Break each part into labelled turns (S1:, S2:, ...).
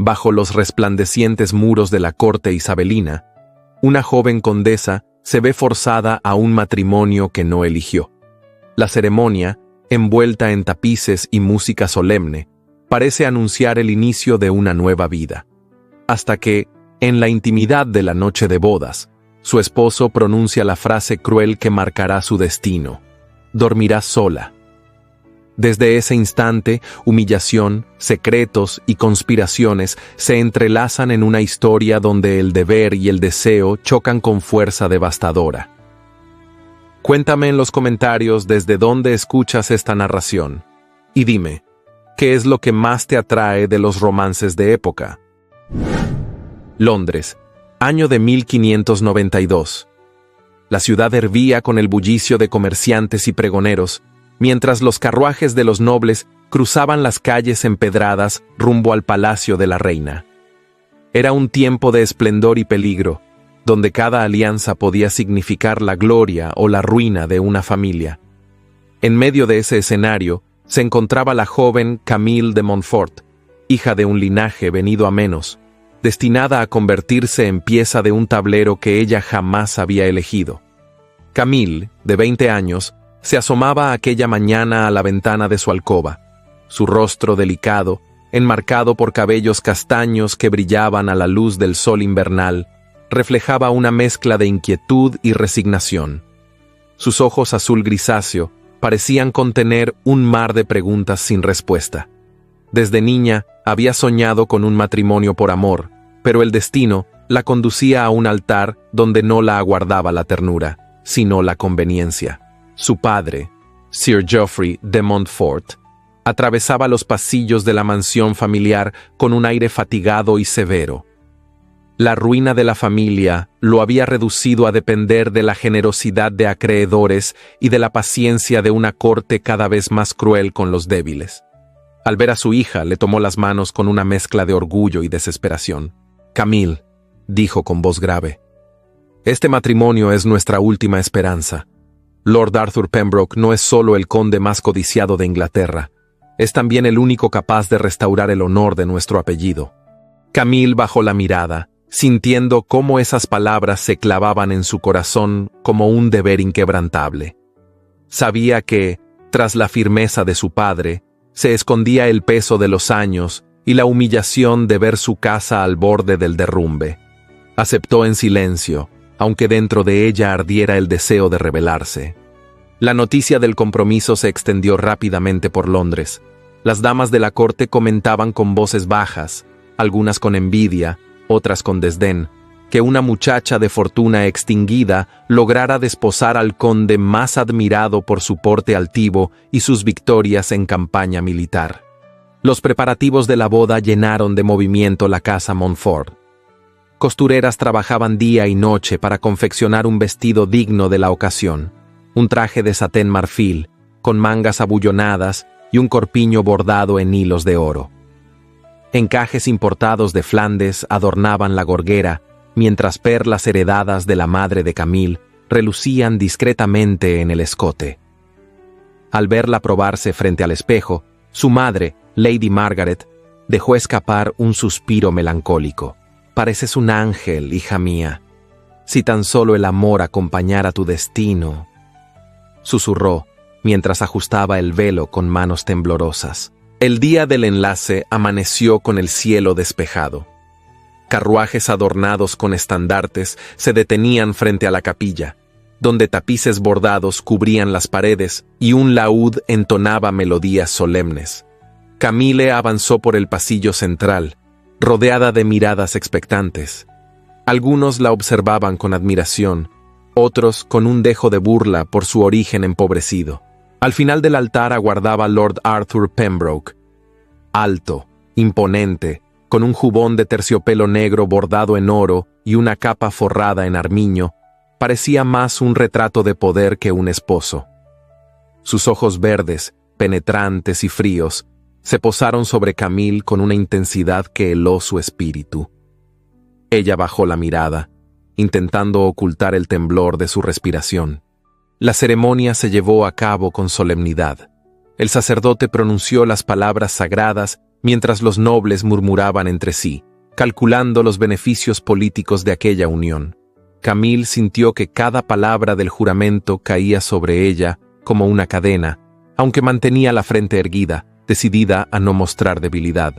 S1: bajo los resplandecientes muros de la corte isabelina, una joven condesa se ve forzada a un matrimonio que no eligió. La ceremonia, envuelta en tapices y música solemne, parece anunciar el inicio de una nueva vida. Hasta que, en la intimidad de la noche de bodas, su esposo pronuncia la frase cruel que marcará su destino: dormirás sola. Desde ese instante, humillación, secretos y conspiraciones se entrelazan en una historia donde el deber y el deseo chocan con fuerza devastadora. Cuéntame en los comentarios desde dónde escuchas esta narración. Y dime, ¿qué es lo que más te atrae de los romances de época? Londres, año de 1592. La ciudad hervía con el bullicio de comerciantes y pregoneros, mientras los carruajes de los nobles cruzaban las calles empedradas rumbo al palacio de la reina. Era un tiempo de esplendor y peligro, donde cada alianza podía significar la gloria o la ruina de una familia. En medio de ese escenario se encontraba la joven Camille de Montfort, hija de un linaje venido a menos, destinada a convertirse en pieza de un tablero que ella jamás había elegido. Camille, de 20 años, se asomaba aquella mañana a la ventana de su alcoba, su rostro delicado, enmarcado por cabellos castaños que brillaban a la luz del sol invernal, reflejaba una mezcla de inquietud y resignación. Sus ojos azul grisáceo parecían contener un mar de preguntas sin respuesta. Desde niña había soñado con un matrimonio por amor, pero el destino la conducía a un altar donde no la aguardaba la ternura, sino la conveniencia. Su padre, Sir Geoffrey de Montfort, atravesaba los pasillos de la mansión familiar con un aire fatigado y severo. La ruina de la familia lo había reducido a depender de la generosidad de acreedores y de la paciencia de una corte cada vez más cruel con los débiles. Al ver a su hija, le tomó las manos con una mezcla de orgullo y desesperación. «Camille», dijo con voz grave, «este matrimonio es nuestra última esperanza. Lord Arthur Pembroke no es solo el conde más codiciado de Inglaterra, es también el único capaz de restaurar el honor de nuestro apellido». Camille bajó la mirada, sintiendo cómo esas palabras se clavaban en su corazón como un deber inquebrantable. Sabía que, tras la firmeza de su padre, se escondía el peso de los años y la humillación de ver su casa al borde del derrumbe. Aceptó en silencio, aunque dentro de ella ardiera el deseo de rebelarse. La noticia del compromiso se extendió rápidamente por Londres. Las damas de la corte comentaban con voces bajas, algunas con envidia, otras con desdén, que una muchacha de fortuna extinguida lograra desposar al conde más admirado por su porte altivo y sus victorias en campaña militar. Los preparativos de la boda llenaron de movimiento la casa Montfort. Costureras trabajaban día y noche para confeccionar un vestido digno de la ocasión, un traje de satén marfil, con mangas abullonadas y un corpiño bordado en hilos de oro. Encajes importados de Flandes adornaban la gorguera, mientras perlas heredadas de la madre de Camille relucían discretamente en el escote. Al verla probarse frente al espejo, su madre, Lady Margaret, dejó escapar un suspiro melancólico. «Pareces un ángel, hija mía. Si tan solo el amor acompañara tu destino», susurró, mientras ajustaba el velo con manos temblorosas. El día del enlace amaneció con el cielo despejado. Carruajes adornados con estandartes se detenían frente a la capilla, donde tapices bordados cubrían las paredes y un laúd entonaba melodías solemnes. Camille avanzó por el pasillo central, rodeada de miradas expectantes. Algunos la observaban con admiración, otros con un dejo de burla por su origen empobrecido. Al final del altar aguardaba Lord Arthur Pembroke, alto, imponente, con un jubón de terciopelo negro bordado en oro y una capa forrada en armiño. Parecía más un retrato de poder que un esposo. Sus ojos verdes, penetrantes y fríos, se posaron sobre Camille con una intensidad que heló su espíritu. Ella bajó la mirada, intentando ocultar el temblor de su respiración. La ceremonia se llevó a cabo con solemnidad. El sacerdote pronunció las palabras sagradas mientras los nobles murmuraban entre sí, calculando los beneficios políticos de aquella unión. Camille sintió que cada palabra del juramento caía sobre ella como una cadena, aunque mantenía la frente erguida, decidida a no mostrar debilidad.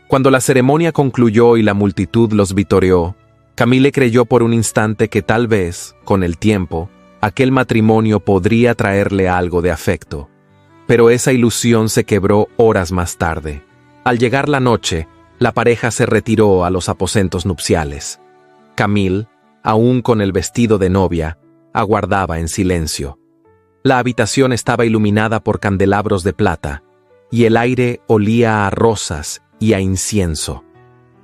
S1: Cuando la ceremonia concluyó y la multitud los vitoreó, Camille creyó por un instante que tal vez, con el tiempo, aquel matrimonio podría traerle algo de afecto. Pero esa ilusión se quebró horas más tarde. Al llegar la noche, la pareja se retiró a los aposentos nupciales. Camille, aún con el vestido de novia, aguardaba en silencio. La habitación estaba iluminada por candelabros de plata, y el aire olía a rosas y a incienso.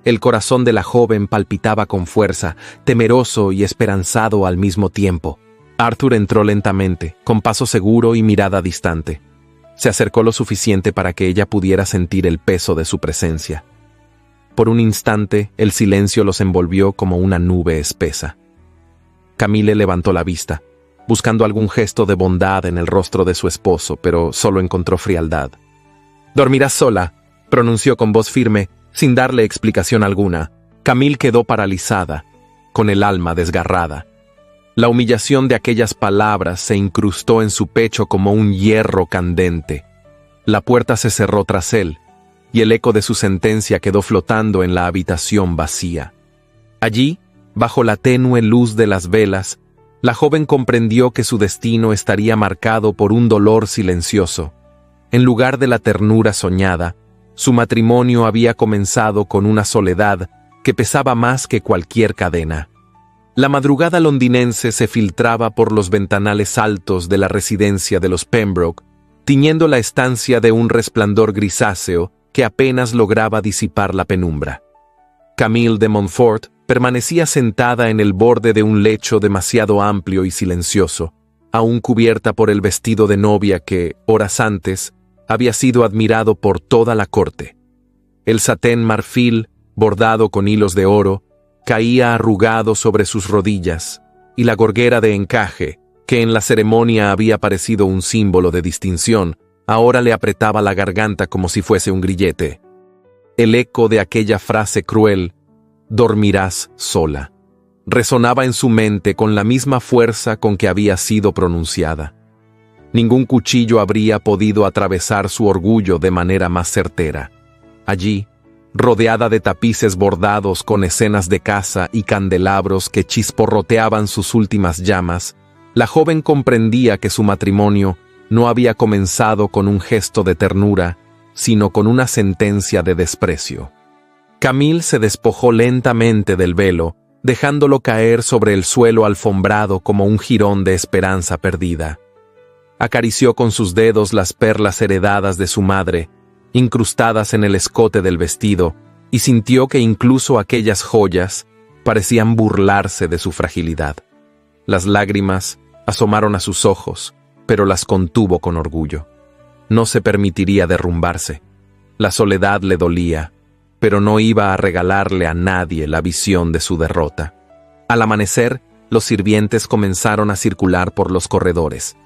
S1: El corazón de la joven palpitaba con fuerza, temeroso y esperanzado al mismo tiempo. Arthur entró lentamente, con paso seguro y mirada distante. Se acercó lo suficiente para que ella pudiera sentir el peso de su presencia. Por un instante, el silencio los envolvió como una nube espesa. Camille levantó la vista, buscando algún gesto de bondad en el rostro de su esposo, pero solo encontró frialdad. «Dormirás sola», pronunció con voz firme, sin darle explicación alguna. Camille quedó paralizada, con el alma desgarrada. La humillación de aquellas palabras se incrustó en su pecho como un hierro candente. La puerta se cerró tras él, y el eco de su sentencia quedó flotando en la habitación vacía. Allí, bajo la tenue luz de las velas, la joven comprendió que su destino estaría marcado por un dolor silencioso. En lugar de la ternura soñada, su matrimonio había comenzado con una soledad que pesaba más que cualquier cadena. La madrugada londinense se filtraba por los ventanales altos de la residencia de los Pembroke, tiñendo la estancia de un resplandor grisáceo que apenas lograba disipar la penumbra. Camille de Montfort permanecía sentada en el borde de un lecho demasiado amplio y silencioso, aún cubierta por el vestido de novia que, horas antes, había sido admirado por toda la corte. El satén marfil, bordado con hilos de oro, caía arrugado sobre sus rodillas, y la gorguera de encaje, que en la ceremonia había parecido un símbolo de distinción, ahora le apretaba la garganta como si fuese un grillete. El eco de aquella frase cruel, «dormirás sola», resonaba en su mente con la misma fuerza con que había sido pronunciada. Ningún cuchillo habría podido atravesar su orgullo de manera más certera. Allí, rodeada de tapices bordados con escenas de caza y candelabros que chisporroteaban sus últimas llamas, la joven comprendía que su matrimonio no había comenzado con un gesto de ternura, sino con una sentencia de desprecio. Camille se despojó lentamente del velo, dejándolo caer sobre el suelo alfombrado como un jirón de esperanza perdida. Acarició con sus dedos las perlas heredadas de su madre, incrustadas en el escote del vestido, y sintió que incluso aquellas joyas parecían burlarse de su fragilidad. Las lágrimas asomaron a sus ojos, pero las contuvo con orgullo. No se permitiría derrumbarse. La soledad le dolía, pero no iba a regalarle a nadie la visión de su derrota. Al amanecer, los sirvientes comenzaron a circular por los corredores.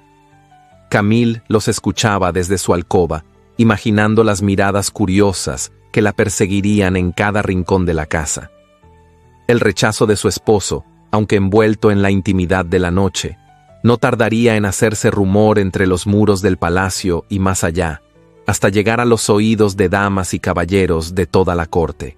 S1: Camille los escuchaba desde su alcoba, imaginando las miradas curiosas que la perseguirían en cada rincón de la casa. El rechazo de su esposo, aunque envuelto en la intimidad de la noche, no tardaría en hacerse rumor entre los muros del palacio y más allá, hasta llegar a los oídos de damas y caballeros de toda la corte.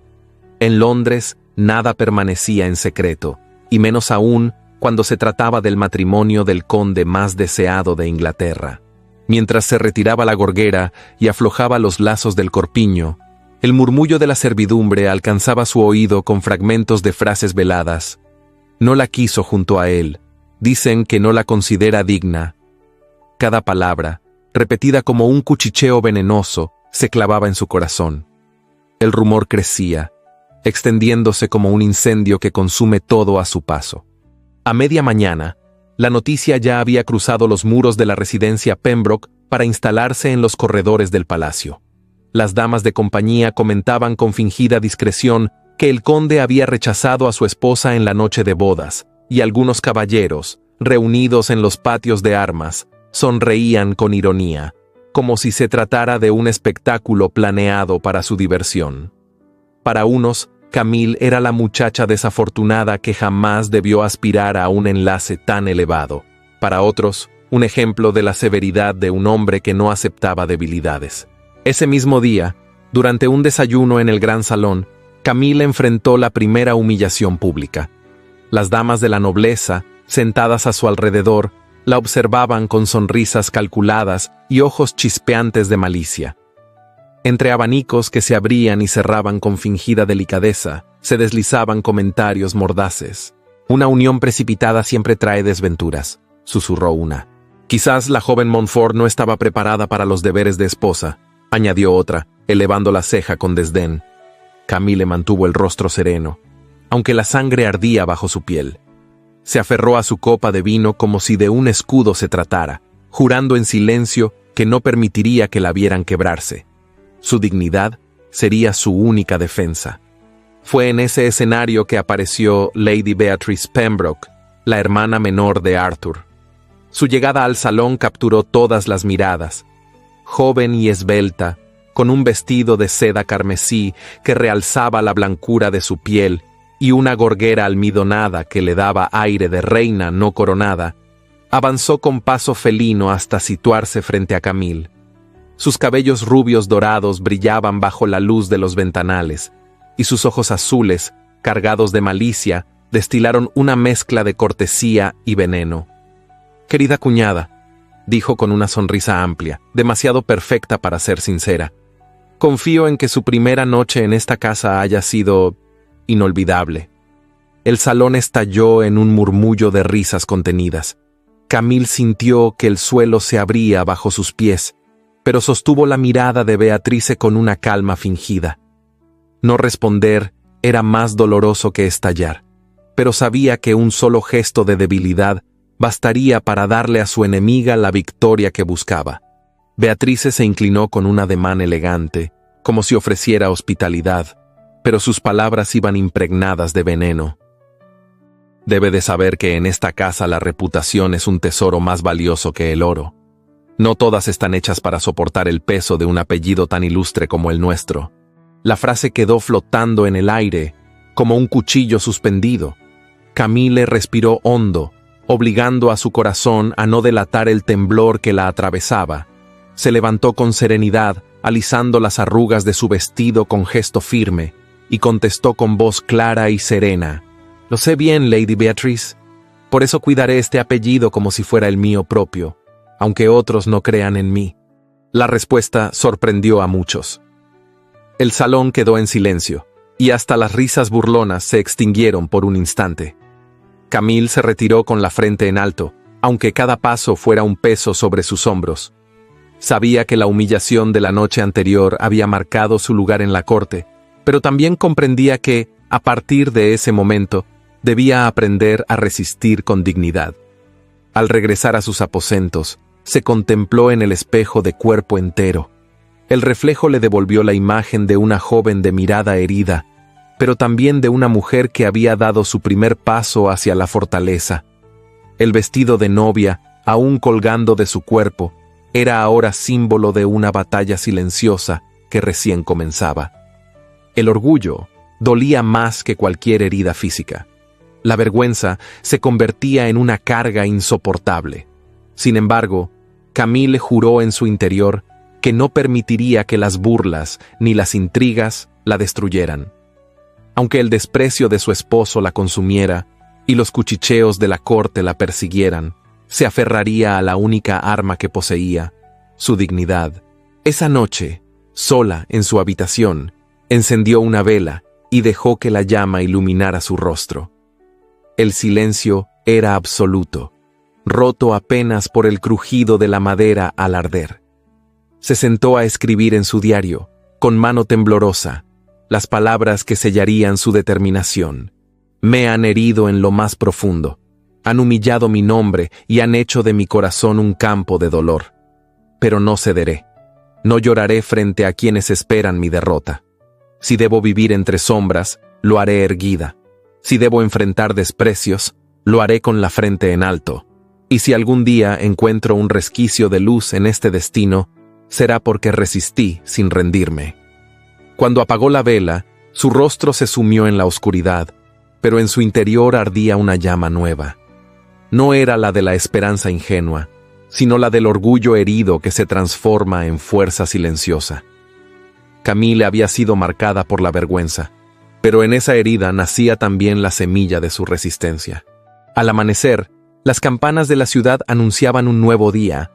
S1: En Londres nada permanecía en secreto, y menos aún cuando se trataba del matrimonio del conde más deseado de Inglaterra. Mientras se retiraba la gorguera y aflojaba los lazos del corpiño, el murmullo de la servidumbre alcanzaba su oído con fragmentos de frases veladas. No la quiso junto a él, dicen que no la considera digna. Cada palabra, repetida como un cuchicheo venenoso, se clavaba en su corazón. El rumor crecía, extendiéndose como un incendio que consume todo a su paso. A media mañana, la noticia ya había cruzado los muros de la residencia Pembroke para instalarse en los corredores del palacio. Las damas de compañía comentaban con fingida discreción que el conde había rechazado a su esposa en la noche de bodas, y algunos caballeros, reunidos en los patios de armas, sonreían con ironía, como si se tratara de un espectáculo planeado para su diversión. Para unos, Camille era la muchacha desafortunada que jamás debió aspirar a un enlace tan elevado. Para otros, un ejemplo de la severidad de un hombre que no aceptaba debilidades. Ese mismo día, durante un desayuno en el gran salón, Camille enfrentó la primera humillación pública. Las damas de la nobleza, sentadas a su alrededor, la observaban con sonrisas calculadas y ojos chispeantes de malicia. Entre abanicos que se abrían y cerraban con fingida delicadeza, se deslizaban comentarios mordaces. «Una unión precipitada siempre trae desventuras», susurró una. «Quizás la joven Montfort no estaba preparada para los deberes de esposa», añadió otra, elevando la ceja con desdén. Camille mantuvo el rostro sereno, aunque la sangre ardía bajo su piel. Se aferró a su copa de vino como si de un escudo se tratara, jurando en silencio que no permitiría que la vieran quebrarse. Su dignidad sería su única defensa. Fue en ese escenario que apareció Lady Beatrice Pembroke, la hermana menor de Arthur. Su llegada al salón capturó todas las miradas. Joven y esbelta, con un vestido de seda carmesí que realzaba la blancura de su piel y una gorguera almidonada que le daba aire de reina no coronada, avanzó con paso felino hasta situarse frente a Camille. Sus cabellos rubios dorados brillaban bajo la luz de los ventanales, y sus ojos azules, cargados de malicia, destilaron una mezcla de cortesía y veneno. «Querida cuñada», dijo con una sonrisa amplia, demasiado perfecta para ser sincera, «confío en que su primera noche en esta casa haya sido inolvidable». El salón estalló en un murmullo de risas contenidas. Camille sintió que el suelo se abría bajo sus pies, pero sostuvo la mirada de Beatrice con una calma fingida. No responder era más doloroso que estallar, pero sabía que un solo gesto de debilidad bastaría para darle a su enemiga la victoria que buscaba. Beatrice se inclinó con un ademán elegante, como si ofreciera hospitalidad, pero sus palabras iban impregnadas de veneno. «Debe de saber que en esta casa la reputación es un tesoro más valioso que el oro. No todas están hechas para soportar el peso de un apellido tan ilustre como el nuestro». La frase quedó flotando en el aire, como un cuchillo suspendido. Camille respiró hondo, obligando a su corazón a no delatar el temblor que la atravesaba. Se levantó con serenidad, alisando las arrugas de su vestido con gesto firme, y contestó con voz clara y serena: «Lo sé bien, Lady Beatrice. Por eso cuidaré este apellido como si fuera el mío propio, aunque otros no crean en mí». La respuesta sorprendió a muchos. El salón quedó en silencio, y hasta las risas burlonas se extinguieron por un instante. Camille se retiró con la frente en alto, aunque cada paso fuera un peso sobre sus hombros. Sabía que la humillación de la noche anterior había marcado su lugar en la corte, pero también comprendía que, a partir de ese momento, debía aprender a resistir con dignidad. Al regresar a sus aposentos, se contempló en el espejo de cuerpo entero. El reflejo le devolvió la imagen de una joven de mirada herida, pero también de una mujer que había dado su primer paso hacia la fortaleza. El vestido de novia, aún colgando de su cuerpo, era ahora símbolo de una batalla silenciosa que recién comenzaba. El orgullo dolía más que cualquier herida física. La vergüenza se convertía en una carga insoportable. Sin embargo, Camille juró en su interior que no permitiría que las burlas ni las intrigas la destruyeran. Aunque el desprecio de su esposo la consumiera y los cuchicheos de la corte la persiguieran, se aferraría a la única arma que poseía, su dignidad. Esa noche, sola en su habitación, encendió una vela y dejó que la llama iluminara su rostro. El silencio era absoluto, roto apenas por el crujido de la madera al arder. Se sentó a escribir en su diario, con mano temblorosa, las palabras que sellarían su determinación. «Me han herido en lo más profundo, han humillado mi nombre y han hecho de mi corazón un campo de dolor. Pero no cederé, no lloraré frente a quienes esperan mi derrota. Si debo vivir entre sombras, lo haré erguida. Si debo enfrentar desprecios, lo haré con la frente en alto. Y si algún día encuentro un resquicio de luz en este destino, será porque resistí sin rendirme. Cuando apagó la vela, su rostro se sumió en la oscuridad, pero en su interior ardía una llama nueva. No era la de la esperanza ingenua, sino la del orgullo herido que se transforma en fuerza silenciosa. Camille había sido marcada por la vergüenza, pero en esa herida nacía también la semilla de su resistencia. Al amanecer, las campanas de la ciudad anunciaban un nuevo día.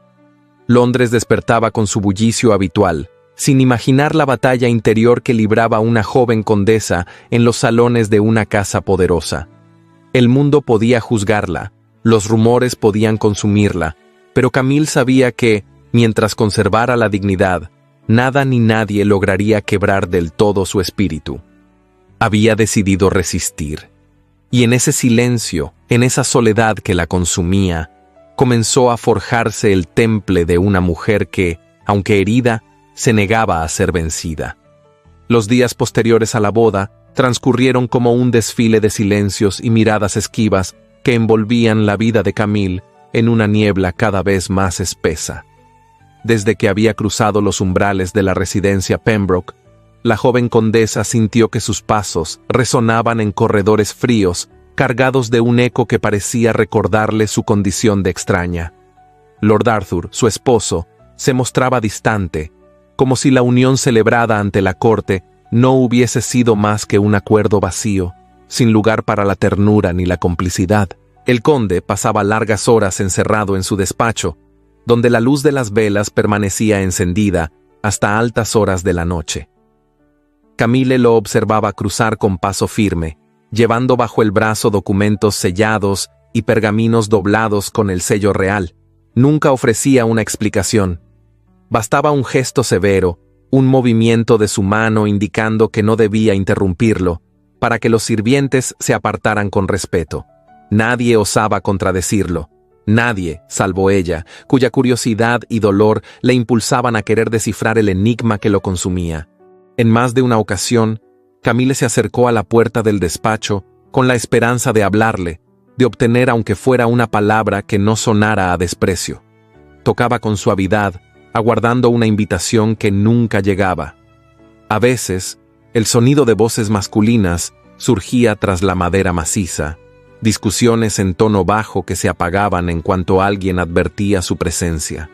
S1: Londres despertaba con su bullicio habitual, sin imaginar la batalla interior que libraba una joven condesa en los salones de una casa poderosa. El mundo podía juzgarla, los rumores podían consumirla, pero Camille sabía que, mientras conservara la dignidad, nada ni nadie lograría quebrar del todo su espíritu. Había decidido resistir, y en ese silencio, en esa soledad que la consumía, comenzó a forjarse el temple de una mujer que, aunque herida, se negaba a ser vencida. Los días posteriores a la boda transcurrieron como un desfile de silencios y miradas esquivas que envolvían la vida de Camille en una niebla cada vez más espesa. Desde que había cruzado los umbrales de la residencia Pembroke, la joven condesa sintió que sus pasos resonaban en corredores fríos, cargados de un eco que parecía recordarle su condición de extraña. Lord Arthur, su esposo, se mostraba distante, como si la unión celebrada ante la corte no hubiese sido más que un acuerdo vacío, sin lugar para la ternura ni la complicidad. El conde pasaba largas horas encerrado en su despacho, donde la luz de las velas permanecía encendida hasta altas horas de la noche. Camille lo observaba cruzar con paso firme, llevando bajo el brazo documentos sellados y pergaminos doblados con el sello real. Nunca ofrecía una explicación. Bastaba un gesto severo, un movimiento de su mano indicando que no debía interrumpirlo, para que los sirvientes se apartaran con respeto. Nadie osaba contradecirlo. Nadie, salvo ella, cuya curiosidad y dolor le impulsaban a querer descifrar el enigma que lo consumía. En más de una ocasión, Camille se acercó a la puerta del despacho con la esperanza de hablarle, de obtener aunque fuera una palabra que no sonara a desprecio. Tocaba con suavidad, aguardando una invitación que nunca llegaba. A veces, el sonido de voces masculinas surgía tras la madera maciza, discusiones en tono bajo que se apagaban en cuanto alguien advertía su presencia.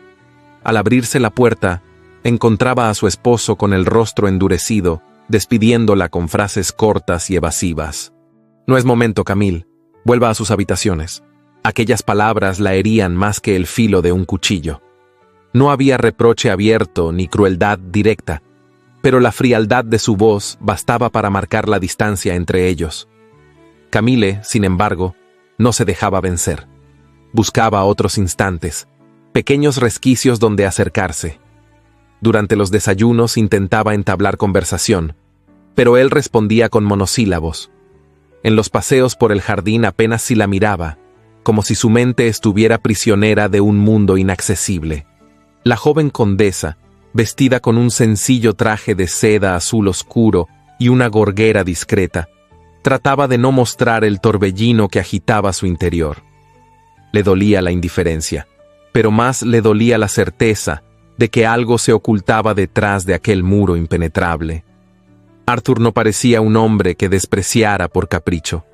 S1: Al abrirse la puerta, encontraba a su esposo con el rostro endurecido, despidiéndola con frases cortas y evasivas. «No es momento, Camille. Vuelva a sus habitaciones». Aquellas palabras la herían más que el filo de un cuchillo. No había reproche abierto ni crueldad directa, pero la frialdad de su voz bastaba para marcar la distancia entre ellos. Camille, sin embargo, no se dejaba vencer. Buscaba otros instantes, pequeños resquicios donde acercarse. Durante los desayunos intentaba entablar conversación, pero él respondía con monosílabos. En los paseos por el jardín apenas si la miraba, como si su mente estuviera prisionera de un mundo inaccesible. La joven condesa, vestida con un sencillo traje de seda azul oscuro y una gorguera discreta, trataba de no mostrar el torbellino que agitaba su interior. Le dolía la indiferencia, pero más le dolía la certeza de que algo se ocultaba detrás de aquel muro impenetrable. Arthur no parecía un hombre que despreciara por capricho.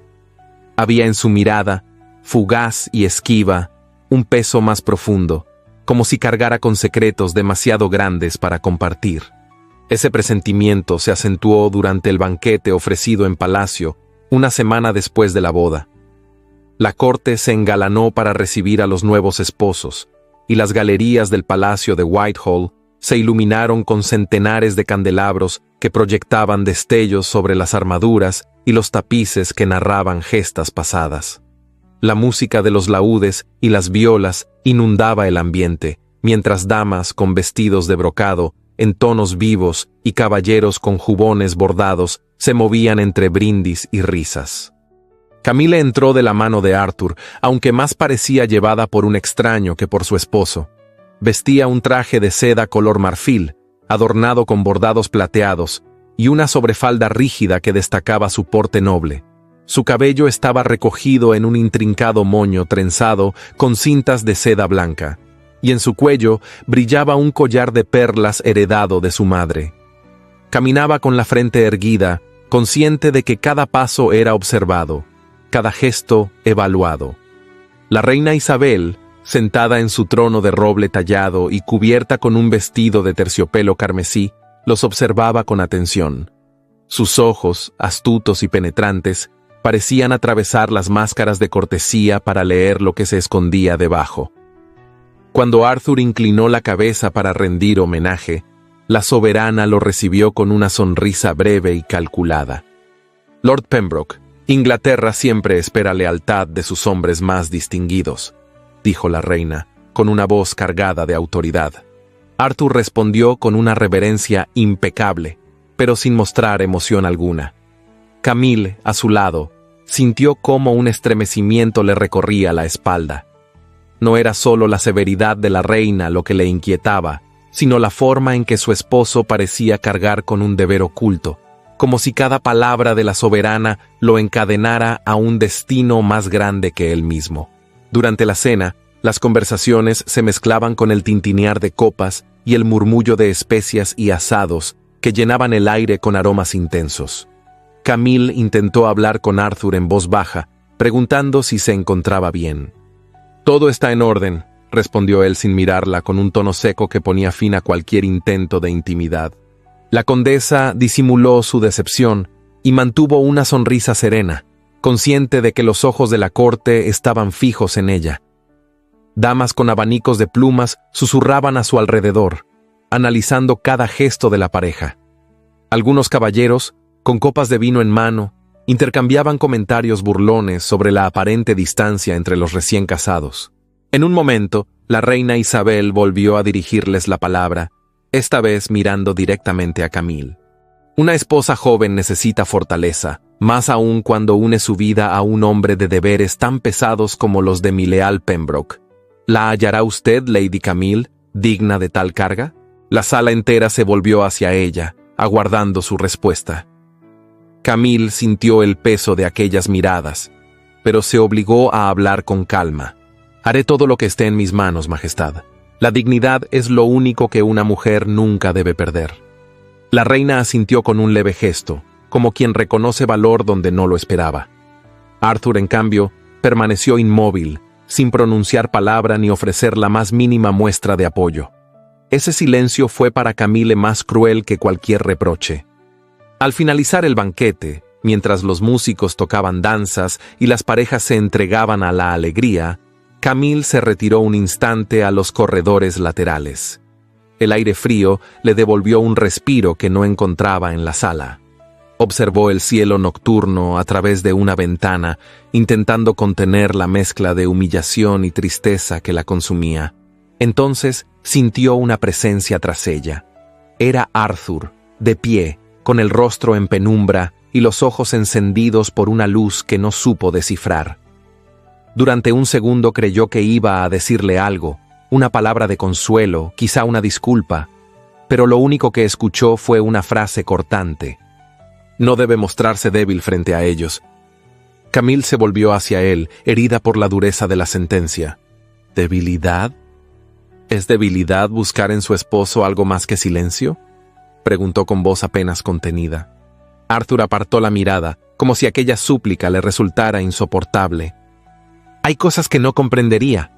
S1: Había en su mirada, fugaz y esquiva, un peso más profundo, como si cargara con secretos demasiado grandes para compartir. Ese presentimiento se acentuó durante el banquete ofrecido en palacio, una semana después de la boda. La corte se engalanó para recibir a los nuevos esposos, y las galerías del palacio de Whitehall se iluminaron con centenares de candelabros que proyectaban destellos sobre las armaduras y los tapices que narraban gestas pasadas. La música de los laúdes y las violas inundaba el ambiente, mientras damas con vestidos de brocado, en tonos vivos, y caballeros con jubones bordados se movían entre brindis y risas. Camille entró de la mano de Arthur, aunque más parecía llevada por un extraño que por su esposo. Vestía un traje de seda color marfil, adornado con bordados plateados, y una sobrefalda rígida que destacaba su porte noble. Su cabello estaba recogido en un intrincado moño trenzado con cintas de seda blanca. y en su cuello brillaba un collar de perlas heredado de su madre. Caminaba con la frente erguida, consciente de que cada paso era observado, cada gesto evaluado. La reina Isabel, sentada en su trono de roble tallado y cubierta con un vestido de terciopelo carmesí, los observaba con atención. Sus ojos, astutos y penetrantes, parecían atravesar las máscaras de cortesía para leer lo que se escondía debajo. Cuando Arthur inclinó la cabeza para rendir homenaje, la soberana lo recibió con una sonrisa breve y calculada. Lord Pembroke, Inglaterra siempre espera lealtad de sus hombres más distinguidos, dijo la reina, con una voz cargada de autoridad. Arthur respondió con una reverencia impecable, pero sin mostrar emoción alguna. Camille, a su lado, sintió cómo un estremecimiento le recorría la espalda. No era solo la severidad de la reina lo que le inquietaba, sino la forma en que su esposo parecía cargar con un deber oculto, como si cada palabra de la soberana lo encadenara a un destino más grande que él mismo. Durante la cena, las conversaciones se mezclaban con el tintinear de copas y el murmullo de especias y asados que llenaban el aire con aromas intensos. Camille intentó hablar con Arthur en voz baja, preguntando si se encontraba bien. «Todo está en orden», respondió él sin mirarla, con un tono seco que ponía fin a cualquier intento de intimidad. La condesa disimuló su decepción y mantuvo una sonrisa serena, consciente de que los ojos de la corte estaban fijos en ella. Damas con abanicos de plumas susurraban a su alrededor, analizando cada gesto de la pareja. Algunos caballeros, con copas de vino en mano, intercambiaban comentarios burlones sobre la aparente distancia entre los recién casados. En un momento, la reina Isabel volvió a dirigirles la palabra, esta vez mirando directamente a Camille. Una esposa joven necesita fortaleza, más aún cuando une su vida a un hombre de deberes tan pesados como los de mi leal Pembroke. ¿La hallará usted, Lady Camille, digna de tal carga? La sala entera se volvió hacia ella, aguardando su respuesta. Camille sintió el peso de aquellas miradas, pero se obligó a hablar con calma. «Haré todo lo que esté en mis manos, Majestad. La dignidad es lo único que una mujer nunca debe perder». La reina asintió con un leve gesto, como quien reconoce valor donde no lo esperaba. Arthur, en cambio, permaneció inmóvil, sin pronunciar palabra ni ofrecer la más mínima muestra de apoyo. Ese silencio fue para Camille más cruel que cualquier reproche. Al finalizar el banquete, mientras los músicos tocaban danzas y las parejas se entregaban a la alegría, Camille se retiró un instante a los corredores laterales. El aire frío le devolvió un respiro que no encontraba en la sala. Observó el cielo nocturno a través de una ventana, intentando contener la mezcla de humillación y tristeza que la consumía. Entonces sintió una presencia tras ella. Era Arthur, de pie, con el rostro en penumbra y los ojos encendidos por una luz que no supo descifrar. Durante un segundo creyó que iba a decirle algo, una palabra de consuelo, quizá una disculpa, pero lo único que escuchó fue una frase cortante. No debe mostrarse débil frente a ellos. Camille se volvió hacia él, herida por la dureza de la sentencia. ¿Debilidad? ¿Es debilidad buscar en su esposo algo más que silencio?, preguntó con voz apenas contenida. Arthur apartó la mirada, como si aquella súplica le resultara insoportable. «Hay cosas que no comprendería».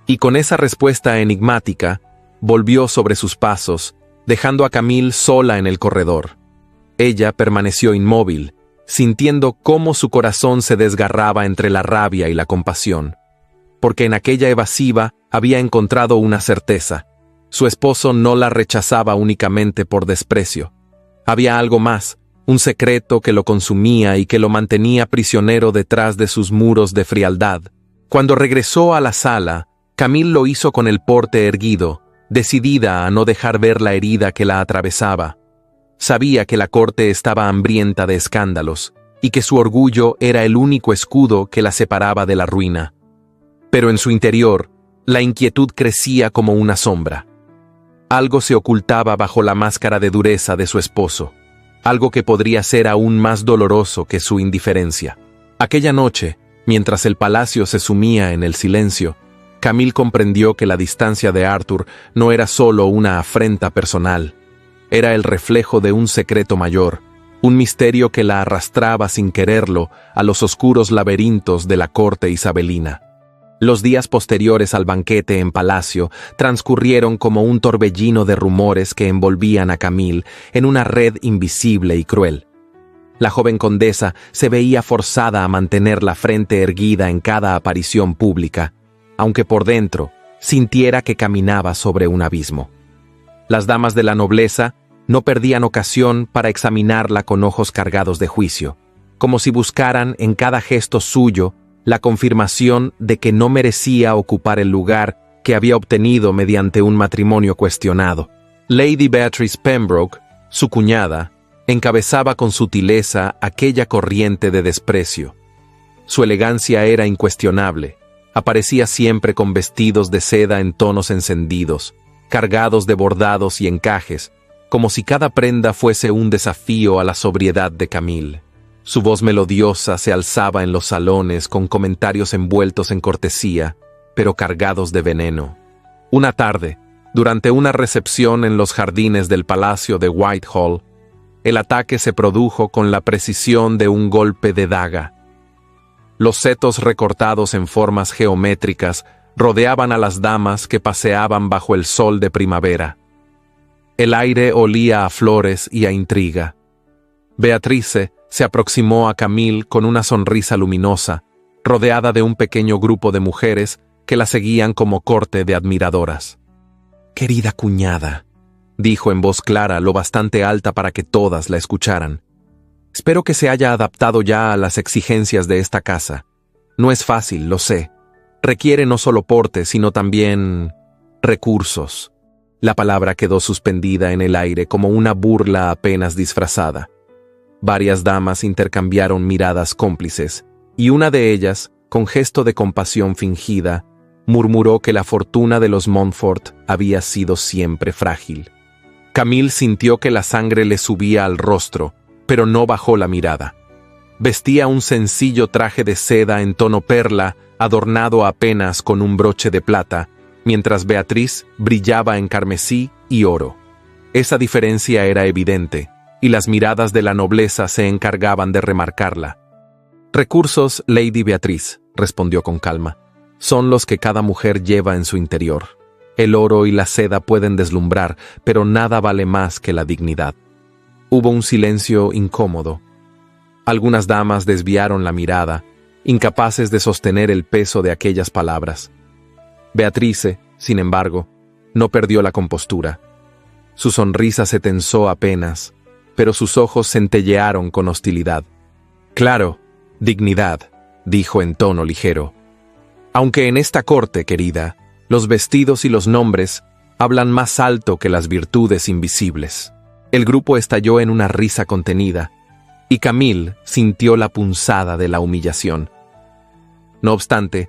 S1: Y con esa respuesta enigmática, volvió sobre sus pasos, dejando a Camille sola en el corredor. Ella permaneció inmóvil, sintiendo cómo su corazón se desgarraba entre la rabia y la compasión. Porque en aquella evasiva había encontrado una certeza. Su esposo no la rechazaba únicamente por desprecio. Había algo más, un secreto que lo consumía y que lo mantenía prisionero detrás de sus muros de frialdad. Cuando regresó a la sala, Camille lo hizo con el porte erguido, decidida a no dejar ver la herida que la atravesaba. Sabía que la corte estaba hambrienta de escándalos y que su orgullo era el único escudo que la separaba de la ruina. Pero en su interior, la inquietud crecía como una sombra. Algo se ocultaba bajo la máscara de dureza de su esposo, algo que podría ser aún más doloroso que su indiferencia. Aquella noche, mientras el palacio se sumía en el silencio, Camille comprendió que la distancia de Arthur no era solo una afrenta personal, era el reflejo de un secreto mayor, un misterio que la arrastraba sin quererlo a los oscuros laberintos de la corte isabelina. Los días posteriores al banquete en palacio transcurrieron como un torbellino de rumores que envolvían a Camille en una red invisible y cruel. La joven condesa se veía forzada a mantener la frente erguida en cada aparición pública, aunque por dentro sintiera que caminaba sobre un abismo. Las damas de la nobleza no perdían ocasión para examinarla con ojos cargados de juicio, como si buscaran en cada gesto suyo la confirmación de que no merecía ocupar el lugar que había obtenido mediante un matrimonio cuestionado. Lady Beatrice Pembroke, su cuñada, encabezaba con sutileza aquella corriente de desprecio. Su elegancia era incuestionable. Aparecía siempre con vestidos de seda en tonos encendidos, cargados de bordados y encajes, como si cada prenda fuese un desafío a la sobriedad de Camille. Su voz melodiosa se alzaba en los salones con comentarios envueltos en cortesía, pero cargados de veneno. Una tarde, durante una recepción en los jardines del Palacio de Whitehall, el ataque se produjo con la precisión de un golpe de daga. Los setos recortados en formas geométricas rodeaban a las damas que paseaban bajo el sol de primavera. El aire olía a flores y a intriga. Beatrice se aproximó a Camille con una sonrisa luminosa, rodeada de un pequeño grupo de mujeres que la seguían como corte de admiradoras. «Querida cuñada», dijo en voz clara, lo bastante alta para que todas la escucharan. «Espero que se haya adaptado ya a las exigencias de esta casa. No es fácil, lo sé. Requiere no solo porte, sino también recursos». La palabra quedó suspendida en el aire como una burla apenas disfrazada. Varias damas intercambiaron miradas cómplices, y una de ellas, con gesto de compasión fingida, murmuró que la fortuna de los Montfort había sido siempre frágil. Camille sintió que la sangre le subía al rostro, pero no bajó la mirada. Vestía un sencillo traje de seda en tono perla, adornado apenas con un broche de plata, mientras Beatriz brillaba en carmesí y oro. Esa diferencia era evidente, y las miradas de la nobleza se encargaban de remarcarla. «Recursos, Lady Beatriz», respondió con calma, «son los que cada mujer lleva en su interior. El oro y la seda pueden deslumbrar, pero nada vale más que la dignidad». Hubo un silencio incómodo. Algunas damas desviaron la mirada, incapaces de sostener el peso de aquellas palabras. Beatrice, sin embargo, no perdió la compostura. Su sonrisa se tensó apenas, pero sus ojos centellearon con hostilidad. «Claro, dignidad», dijo en tono ligero. «Aunque en esta corte, querida, los vestidos y los nombres hablan más alto que las virtudes invisibles». El grupo estalló en una risa contenida, y Camille sintió la punzada de la humillación. No obstante,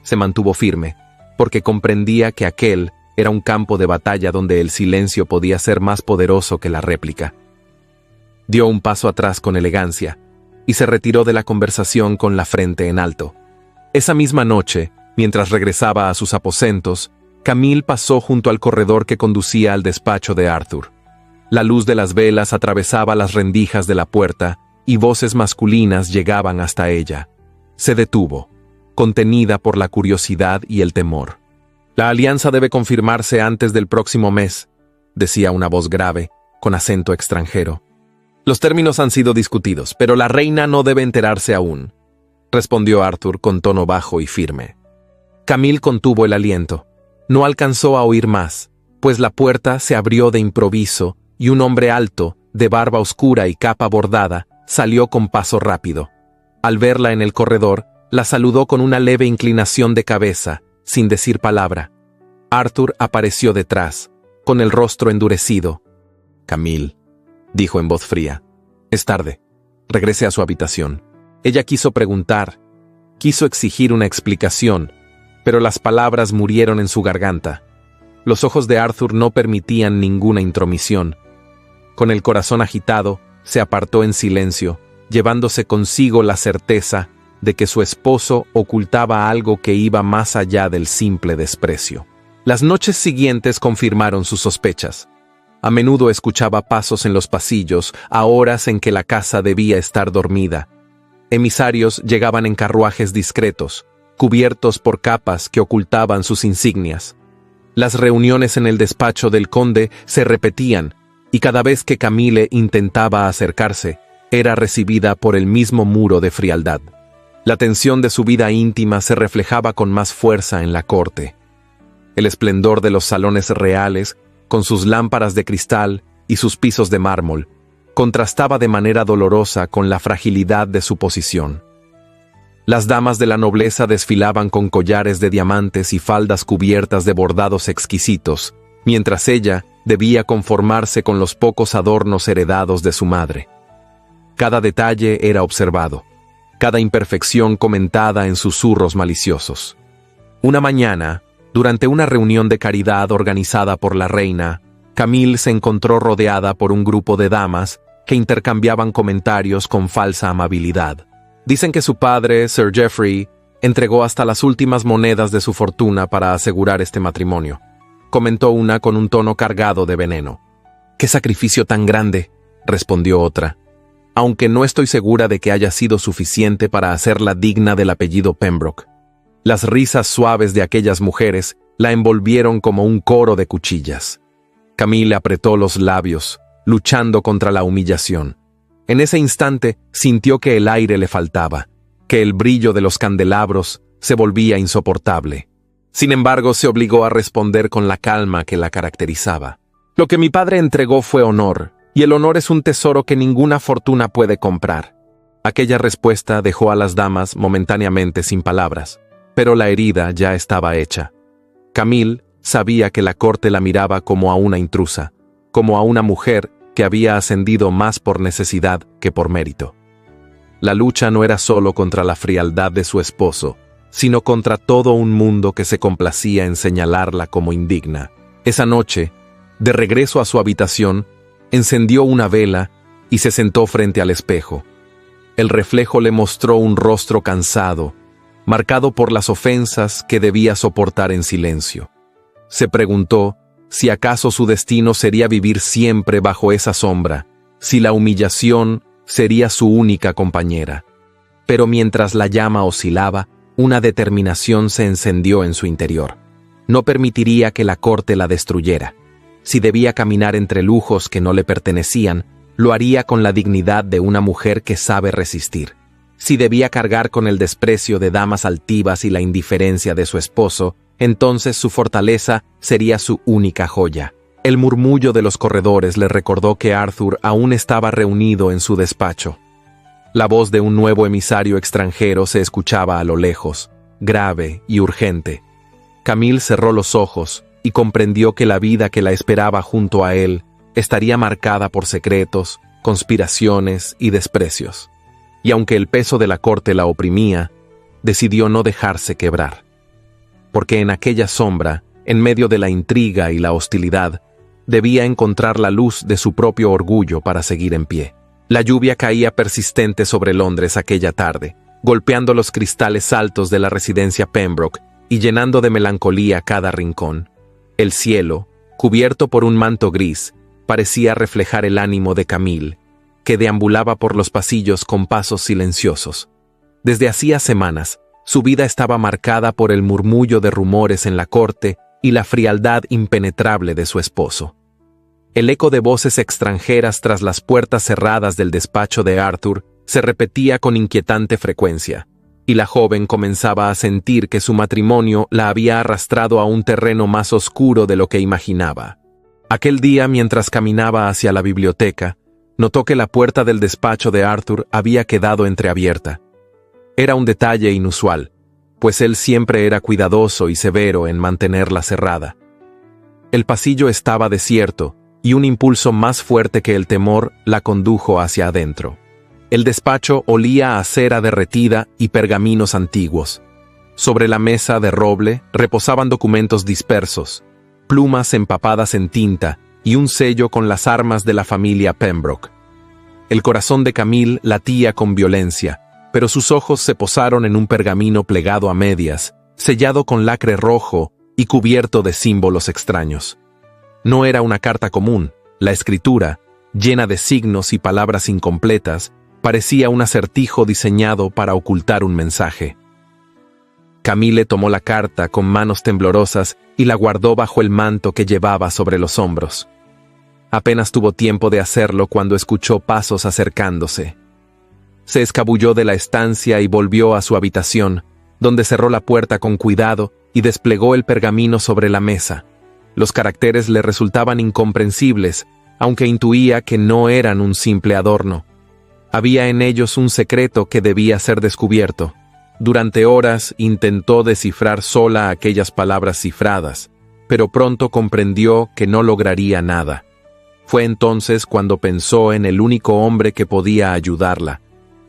S1: se mantuvo firme, porque comprendía que aquel era un campo de batalla donde el silencio podía ser más poderoso que la réplica. Dio un paso atrás con elegancia, y se retiró de la conversación con la frente en alto. Esa misma noche, mientras regresaba a sus aposentos, Camille pasó junto al corredor que conducía al despacho de Arthur. La luz de las velas atravesaba las rendijas de la puerta, y voces masculinas llegaban hasta ella. Se detuvo, contenida por la curiosidad y el temor. «La alianza debe confirmarse antes del próximo mes», decía una voz grave, con acento extranjero. «Los términos han sido discutidos, pero la reina no debe enterarse aún», respondió Arthur con tono bajo y firme. Camille contuvo el aliento. No alcanzó a oír más, pues la puerta se abrió de improviso y un hombre alto, de barba oscura y capa bordada, salió con paso rápido. Al verla en el corredor, la saludó con una leve inclinación de cabeza, sin decir palabra. Arthur apareció detrás, con el rostro endurecido. «Camille», dijo en voz fría, «es tarde. Regrese a su habitación». Ella quiso preguntar, quiso exigir una explicación, pero las palabras murieron en su garganta. Los ojos de Arthur no permitían ninguna intromisión. Con el corazón agitado, se apartó en silencio, llevándose consigo la certeza de que su esposo ocultaba algo que iba más allá del simple desprecio. Las noches siguientes confirmaron sus sospechas. A menudo escuchaba pasos en los pasillos a horas en que la casa debía estar dormida. Emisarios llegaban en carruajes discretos, cubiertos por capas que ocultaban sus insignias. Las reuniones en el despacho del conde se repetían, y cada vez que Camille intentaba acercarse, era recibida por el mismo muro de frialdad. La tensión de su vida íntima se reflejaba con más fuerza en la corte. El esplendor de los salones reales, con sus lámparas de cristal y sus pisos de mármol, contrastaba de manera dolorosa con la fragilidad de su posición. Las damas de la nobleza desfilaban con collares de diamantes y faldas cubiertas de bordados exquisitos, mientras ella debía conformarse con los pocos adornos heredados de su madre. Cada detalle era observado, cada imperfección comentada en susurros maliciosos. Una mañana, durante una reunión de caridad organizada por la reina, Camille se encontró rodeada por un grupo de damas que intercambiaban comentarios con falsa amabilidad. Dicen que su padre, Sir Geoffrey, entregó hasta las últimas monedas de su fortuna para asegurar este matrimonio, comentó una con un tono cargado de veneno. «¡Qué sacrificio tan grande!», respondió otra, aunque no estoy segura de que haya sido suficiente para hacerla digna del apellido Pembroke. Las risas suaves de aquellas mujeres la envolvieron como un coro de cuchillas. Camille apretó los labios, luchando contra la humillación. En ese instante sintió que el aire le faltaba, que el brillo de los candelabros se volvía insoportable. Sin embargo, se obligó a responder con la calma que la caracterizaba. «Lo que mi padre entregó fue honor, y el honor es un tesoro que ninguna fortuna puede comprar». Aquella respuesta dejó a las damas momentáneamente sin palabras, pero la herida ya estaba hecha. Camille sabía que la corte la miraba como a una intrusa, como a una mujer que había ascendido más por necesidad que por mérito. La lucha no era solo contra la frialdad de su esposo, sino contra todo un mundo que se complacía en señalarla como indigna. Esa noche, de regreso a su habitación, encendió una vela y se sentó frente al espejo. El reflejo le mostró un rostro cansado, marcado por las ofensas que debía soportar en silencio. Se preguntó si acaso su destino sería vivir siempre bajo esa sombra, si la humillación sería su única compañera. Pero mientras la llama oscilaba, una determinación se encendió en su interior. No permitiría que la corte la destruyera. Si debía caminar entre lujos que no le pertenecían, lo haría con la dignidad de una mujer que sabe resistir. Si debía cargar con el desprecio de damas altivas y la indiferencia de su esposo, entonces su fortaleza sería su única joya. El murmullo de los corredores le recordó que Arthur aún estaba reunido en su despacho. La voz de un nuevo emisario extranjero se escuchaba a lo lejos, grave y urgente. Camille cerró los ojos y comprendió que la vida que la esperaba junto a él estaría marcada por secretos, conspiraciones y desprecios. Y aunque el peso de la corte la oprimía, decidió no dejarse quebrar. Porque en aquella sombra, en medio de la intriga y la hostilidad, debía encontrar la luz de su propio orgullo para seguir en pie. La lluvia caía persistente sobre Londres aquella tarde, golpeando los cristales altos de la residencia Pembroke y llenando de melancolía cada rincón. El cielo, cubierto por un manto gris, parecía reflejar el ánimo de Camille, que deambulaba por los pasillos con pasos silenciosos. Desde hacía semanas, su vida estaba marcada por el murmullo de rumores en la corte y la frialdad impenetrable de su esposo. El eco de voces extranjeras tras las puertas cerradas del despacho de Arthur se repetía con inquietante frecuencia, y la joven comenzaba a sentir que su matrimonio la había arrastrado a un terreno más oscuro de lo que imaginaba. Aquel día, mientras caminaba hacia la biblioteca, notó que la puerta del despacho de Arthur había quedado entreabierta. Era un detalle inusual, pues él siempre era cuidadoso y severo en mantenerla cerrada. El pasillo estaba desierto, y un impulso más fuerte que el temor la condujo hacia adentro. El despacho olía a cera derretida y pergaminos antiguos. Sobre la mesa de roble reposaban documentos dispersos, plumas empapadas en tinta y un sello con las armas de la familia Pembroke. El corazón de Camille latía con violencia, pero sus ojos se posaron en un pergamino plegado a medias, sellado con lacre rojo y cubierto de símbolos extraños. No era una carta común. La escritura, llena de signos y palabras incompletas, parecía un acertijo diseñado para ocultar un mensaje. Camille tomó la carta con manos temblorosas y la guardó bajo el manto que llevaba sobre los hombros. Apenas tuvo tiempo de hacerlo cuando escuchó pasos acercándose. Se escabulló de la estancia y volvió a su habitación, donde cerró la puerta con cuidado y desplegó el pergamino sobre la mesa. Los caracteres le resultaban incomprensibles, aunque intuía que no eran un simple adorno. Había en ellos un secreto que debía ser descubierto. Durante horas intentó descifrar sola aquellas palabras cifradas, pero pronto comprendió que no lograría nada. Fue entonces cuando pensó en el único hombre que podía ayudarla,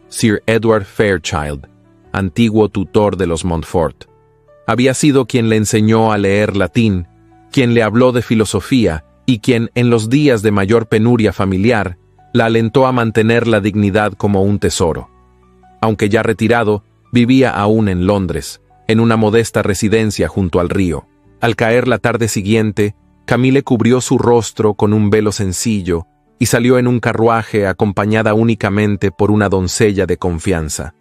S1: Sir Edward Fairchild, antiguo tutor de los Montfort. Había sido quien le enseñó a leer latín, quien le habló de filosofía y quien, en los días de mayor penuria familiar, la alentó a mantener la dignidad como un tesoro. Aunque ya retirado, vivía aún en Londres, en una modesta residencia junto al río. Al caer la tarde siguiente, Camille cubrió su rostro con un velo sencillo y salió en un carruaje acompañada únicamente por una doncella de confianza.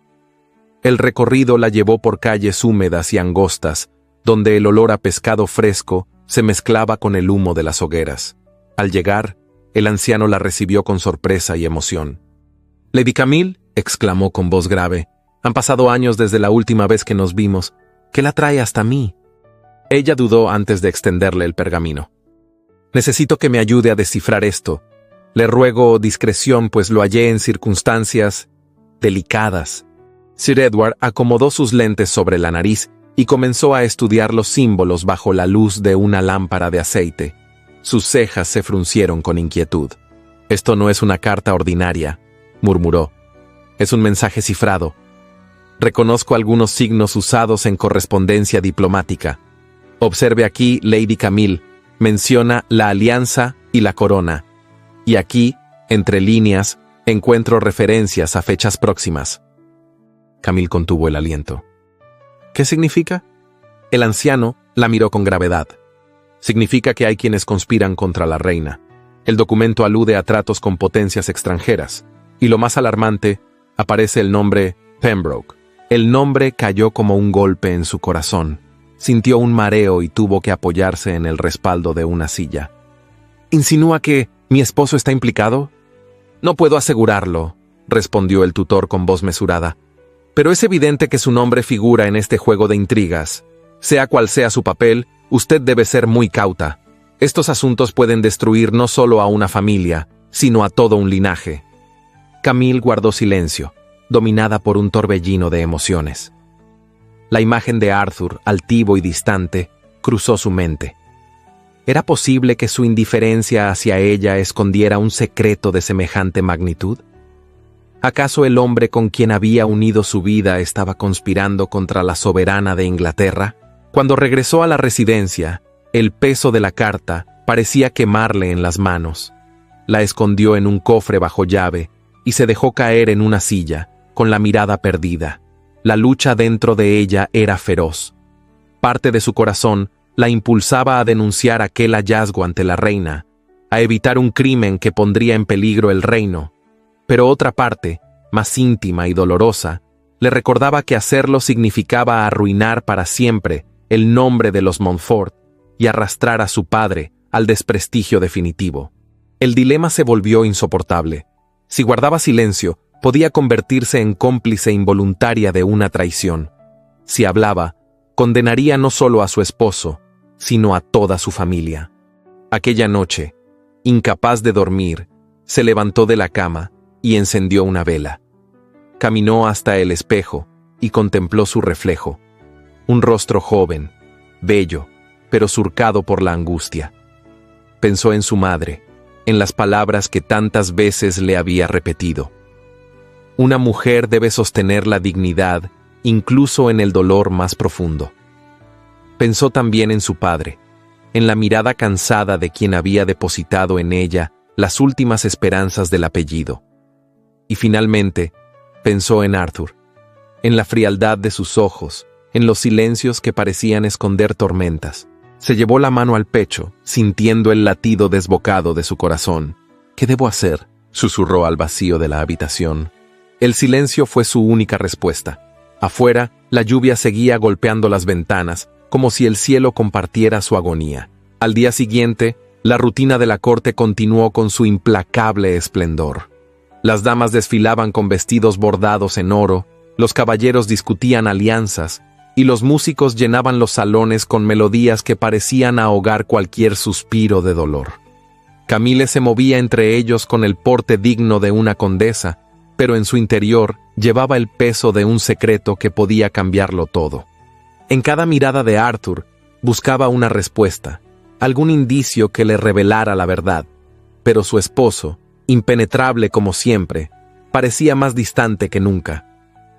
S1: El recorrido la llevó por calles húmedas y angostas, donde el olor a pescado fresco se mezclaba con el humo de las hogueras. Al llegar, el anciano la recibió con sorpresa y emoción. «Lady Camille», exclamó con voz grave, «han pasado años desde la última vez que nos vimos. ¿Qué la trae hasta mí?» Ella dudó antes de extenderle el pergamino. «Necesito que me ayude a descifrar esto. Le ruego discreción, pues lo hallé en circunstancias delicadas». Sir Edward acomodó sus lentes sobre la nariz y comenzó a estudiar los símbolos bajo la luz de una lámpara de aceite. Sus cejas se fruncieron con inquietud. «Esto no es una carta ordinaria», murmuró. «Es un mensaje cifrado. Reconozco algunos signos usados en correspondencia diplomática. Observe aquí, Lady Camille, menciona la alianza y la corona. Y aquí, entre líneas, encuentro referencias a fechas próximas». Camille contuvo el aliento. «¿Qué significa?» El anciano la miró con gravedad. «Significa que hay quienes conspiran contra la reina. El documento alude a tratos con potencias extranjeras. Y lo más alarmante, aparece el nombre Pembroke». El nombre cayó como un golpe en su corazón. Sintió un mareo y tuvo que apoyarse en el respaldo de una silla. «¿Insinúa que mi esposo está implicado?» «No puedo asegurarlo», respondió el tutor con voz mesurada. «Pero es evidente que su nombre figura en este juego de intrigas. Sea cual sea su papel, usted debe ser muy cauta. Estos asuntos pueden destruir no solo a una familia, sino a todo un linaje». Camille guardó silencio, dominada por un torbellino de emociones. La imagen de Arthur, altivo y distante, cruzó su mente. ¿Era posible que su indiferencia hacia ella escondiera un secreto de semejante magnitud? ¿Acaso el hombre con quien había unido su vida estaba conspirando contra la soberana de Inglaterra? Cuando regresó a la residencia, el peso de la carta parecía quemarle en las manos. La escondió en un cofre bajo llave y se dejó caer en una silla, con la mirada perdida. La lucha dentro de ella era feroz. Parte de su corazón la impulsaba a denunciar aquel hallazgo ante la reina, a evitar un crimen que pondría en peligro el reino. Pero otra parte, más íntima y dolorosa, le recordaba que hacerlo significaba arruinar para siempre el nombre de los Montfort y arrastrar a su padre al desprestigio definitivo. El dilema se volvió insoportable. Si guardaba silencio, podía convertirse en cómplice involuntaria de una traición. Si hablaba, condenaría no solo a su esposo, sino a toda su familia. Aquella noche, incapaz de dormir, se levantó de la cama y encendió una vela. Caminó hasta el espejo y contempló su reflejo. Un rostro joven, bello, pero surcado por la angustia. Pensó en su madre, en las palabras que tantas veces le había repetido. Una mujer debe sostener la dignidad incluso en el dolor más profundo. Pensó también en su padre, en la mirada cansada de quien había depositado en ella las últimas esperanzas del apellido. Y finalmente, pensó en Arthur, en la frialdad de sus ojos, en los silencios que parecían esconder tormentas. Se llevó la mano al pecho, sintiendo el latido desbocado de su corazón. «¿Qué debo hacer?», susurró al vacío de la habitación. El silencio fue su única respuesta. Afuera, la lluvia seguía golpeando las ventanas, como si el cielo compartiera su agonía. Al día siguiente, la rutina de la corte continuó con su implacable esplendor. Las damas desfilaban con vestidos bordados en oro, los caballeros discutían alianzas, y los músicos llenaban los salones con melodías que parecían ahogar cualquier suspiro de dolor. Camille se movía entre ellos con el porte digno de una condesa, pero en su interior llevaba el peso de un secreto que podía cambiarlo todo. En cada mirada de Arthur buscaba una respuesta, algún indicio que le revelara la verdad, pero su esposo, impenetrable como siempre, parecía más distante que nunca.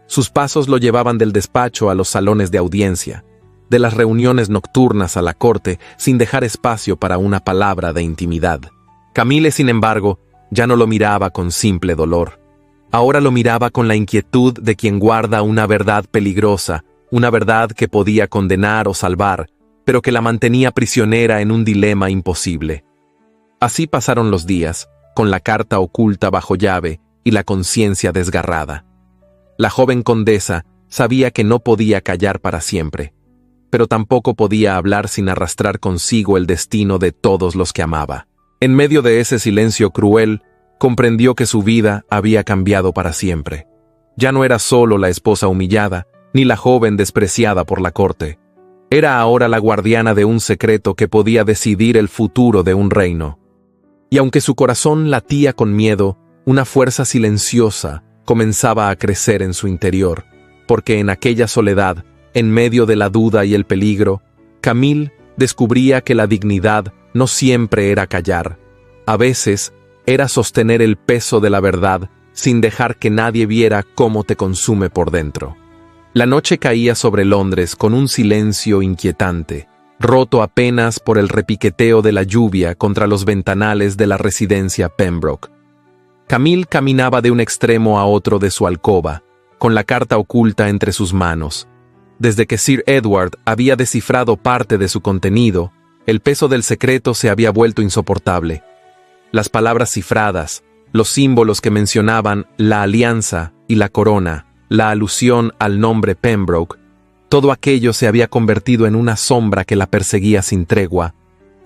S1: Sus pasos lo llevaban del despacho a los salones de audiencia, de las reuniones nocturnas a la corte, sin dejar espacio para una palabra de intimidad. Camille, sin embargo, ya no lo miraba con simple dolor. Ahora lo miraba con la inquietud de quien guarda una verdad peligrosa, una verdad que podía condenar o salvar, pero que la mantenía prisionera en un dilema imposible. Así pasaron los días, con la carta oculta bajo llave y la conciencia desgarrada. La joven condesa sabía que no podía callar para siempre, pero tampoco podía hablar sin arrastrar consigo el destino de todos los que amaba. En medio de ese silencio cruel, comprendió que su vida había cambiado para siempre. Ya no era solo la esposa humillada, ni la joven despreciada por la corte. Era ahora la guardiana de un secreto que podía decidir el futuro de un reino. Y aunque su corazón latía con miedo, una fuerza silenciosa comenzaba a crecer en su interior, porque en aquella soledad, en medio de la duda y el peligro, Camille descubría que la dignidad no siempre era callar. A veces, era sostener el peso de la verdad sin dejar que nadie viera cómo te consume por dentro. La noche caía sobre Londres con un silencio inquietante, roto apenas por el repiqueteo de la lluvia contra los ventanales de la residencia Pembroke. Camille caminaba de un extremo a otro de su alcoba, con la carta oculta entre sus manos. Desde que Sir Edward había descifrado parte de su contenido, el peso del secreto se había vuelto insoportable. Las palabras cifradas, los símbolos que mencionaban la alianza y la corona, la alusión al nombre Pembroke, todo aquello se había convertido en una sombra que la perseguía sin tregua.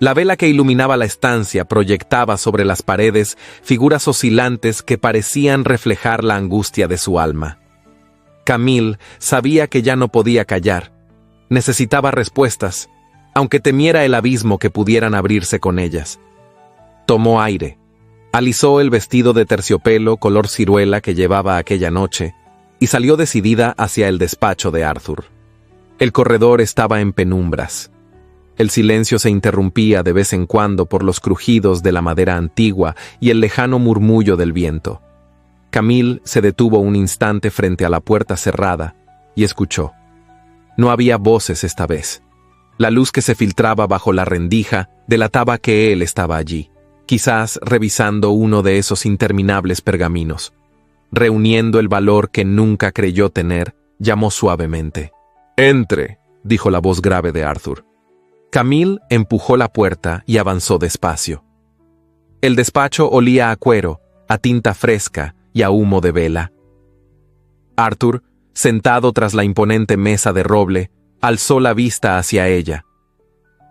S1: La vela que iluminaba la estancia proyectaba sobre las paredes figuras oscilantes que parecían reflejar la angustia de su alma. Camille sabía que ya no podía callar. Necesitaba respuestas, aunque temiera el abismo que pudieran abrirse con ellas. Tomó aire, alisó el vestido de terciopelo color ciruela que llevaba aquella noche y salió decidida hacia el despacho de Arthur. El corredor estaba en penumbras. El silencio se interrumpía de vez en cuando por los crujidos de la madera antigua y el lejano murmullo del viento. Camille se detuvo un instante frente a la puerta cerrada y escuchó. No había voces esta vez. La luz que se filtraba bajo la rendija delataba que él estaba allí, quizás revisando uno de esos interminables pergaminos. Reuniendo el valor que nunca creyó tener, llamó suavemente. «Entre», dijo la voz grave de Arthur. Camille empujó la puerta y avanzó despacio. El despacho olía a cuero, a tinta fresca y a humo de vela. Arthur, sentado tras la imponente mesa de roble, alzó la vista hacia ella.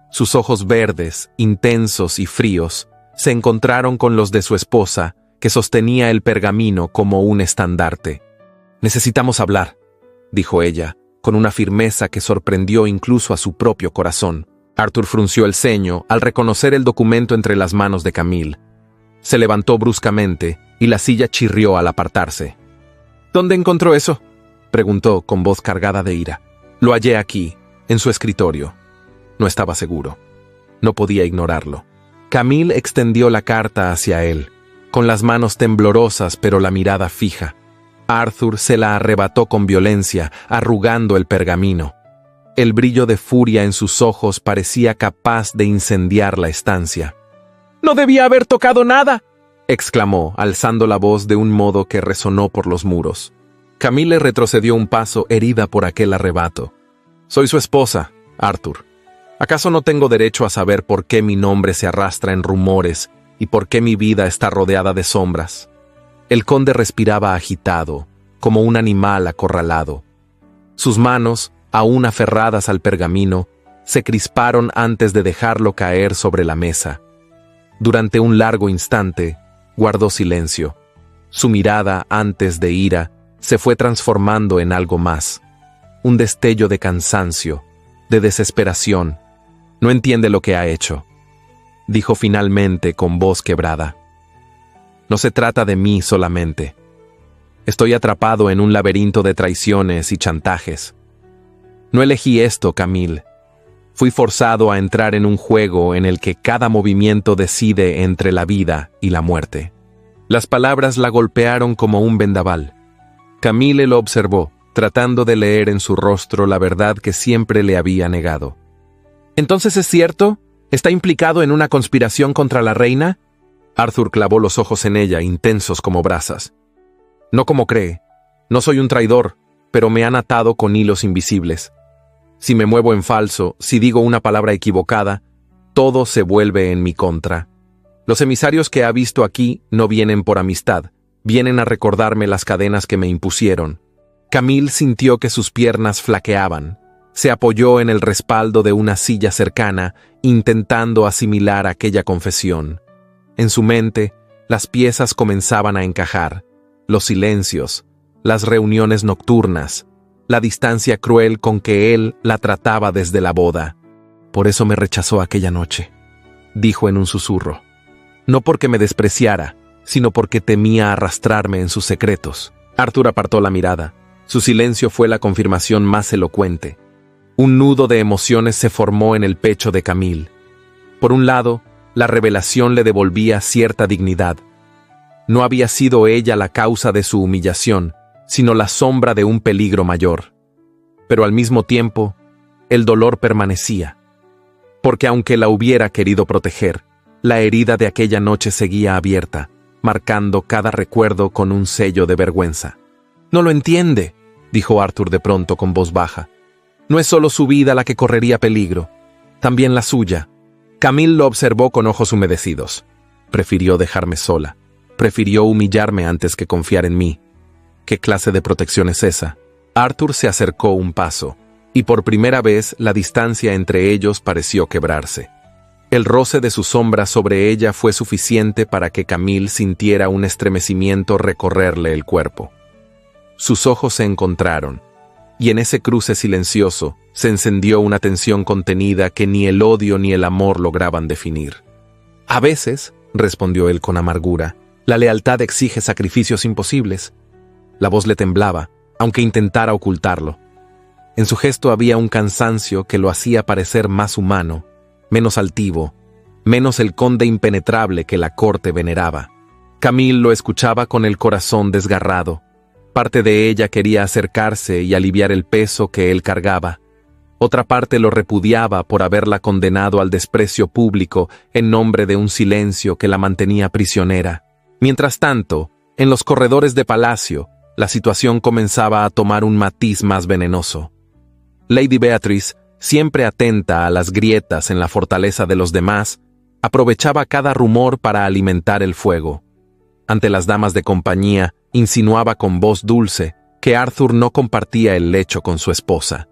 S1: Sus ojos verdes, intensos y fríos, se encontraron con los de su esposa, que sostenía el pergamino como un estandarte. «Necesitamos hablar», dijo ella, con una firmeza que sorprendió incluso a su propio corazón. Arthur frunció el ceño al reconocer el documento entre las manos de Camille. Se levantó bruscamente y la silla chirrió al apartarse. «¿Dónde encontró eso?», preguntó con voz cargada de ira. «Lo hallé aquí, en su escritorio». No estaba seguro. No podía ignorarlo. Camille extendió la carta hacia él, con las manos temblorosas pero la mirada fija. Arthur se la arrebató con violencia, arrugando el pergamino. El brillo de furia en sus ojos parecía capaz de incendiar la estancia. «¡No debía haber tocado nada!», exclamó, alzando la voz de un modo que resonó por los muros. Camille retrocedió un paso, herida por aquel arrebato. Soy su esposa, Arthur. ¿Acaso no tengo derecho a saber por qué mi nombre se arrastra en rumores y por qué mi vida está rodeada de sombras? El conde respiraba agitado, como un animal acorralado. Sus manos, aún aferradas al pergamino, se crisparon antes de dejarlo caer sobre la mesa. Durante un largo instante, guardó silencio. Su mirada, antes de ira, se fue transformando en algo más. Un destello de cansancio, de desesperación. No entiende lo que ha hecho, dijo finalmente con voz quebrada. No se trata de mí solamente. Estoy atrapado en un laberinto de traiciones y chantajes. No elegí esto, Camille. Fui forzado a entrar en un juego en el que cada movimiento decide entre la vida y la muerte. Las palabras la golpearon como un vendaval. Camille lo observó, tratando de leer en su rostro la verdad que siempre le había negado. ¿Entonces es cierto? ¿Está implicado en una conspiración contra la reina? Arthur clavó los ojos en ella, intensos como brasas. No como cree. No soy un traidor, pero me han atado con hilos invisibles. Si me muevo en falso, si digo una palabra equivocada, todo se vuelve en mi contra. Los emisarios que ha visto aquí no vienen por amistad, vienen a recordarme las cadenas que me impusieron. Camille sintió que sus piernas flaqueaban. Se apoyó en el respaldo de una silla cercana, intentando asimilar aquella confesión. En su mente, las piezas comenzaban a encajar. Los silencios, las reuniones nocturnas, la distancia cruel con que él la trataba desde la boda. Por eso me rechazó aquella noche, dijo en un susurro. No porque me despreciara, sino porque temía arrastrarme en sus secretos. Arthur apartó la mirada. Su silencio fue la confirmación más elocuente. Un nudo de emociones se formó en el pecho de Camille. Por un lado, la revelación le devolvía cierta dignidad. No había sido ella la causa de su humillación, sino la sombra de un peligro mayor. Pero al mismo tiempo, el dolor permanecía. Porque aunque la hubiera querido proteger, la herida de aquella noche seguía abierta, marcando cada recuerdo con un sello de vergüenza. «No lo entiende», dijo Arthur de pronto con voz baja. «No es solo su vida la que correría peligro, también la suya». Camille lo observó con ojos humedecidos. Prefirió dejarme sola. Prefirió humillarme antes que confiar en mí. ¿Qué clase de protección es esa? Arthur se acercó un paso, y por primera vez la distancia entre ellos pareció quebrarse. El roce de su sombra sobre ella fue suficiente para que Camille sintiera un estremecimiento recorrerle el cuerpo. Sus ojos se encontraron, y en ese cruce silencioso se encendió una tensión contenida que ni el odio ni el amor lograban definir. «A veces», respondió él con amargura, «la lealtad exige sacrificios imposibles». La voz le temblaba, aunque intentara ocultarlo. En su gesto había un cansancio que lo hacía parecer más humano, menos altivo, menos el conde impenetrable que la corte veneraba. Camille lo escuchaba con el corazón desgarrado. Parte de ella quería acercarse y aliviar el peso que él cargaba. Otra parte lo repudiaba por haberla condenado al desprecio público en nombre de un silencio que la mantenía prisionera. Mientras tanto, en los corredores de palacio, la situación comenzaba a tomar un matiz más venenoso. Lady Beatrice, siempre atenta a las grietas en la fortaleza de los demás, aprovechaba cada rumor para alimentar el fuego. Ante las damas de compañía, insinuaba con voz dulce que Arthur no compartía el lecho con su esposa,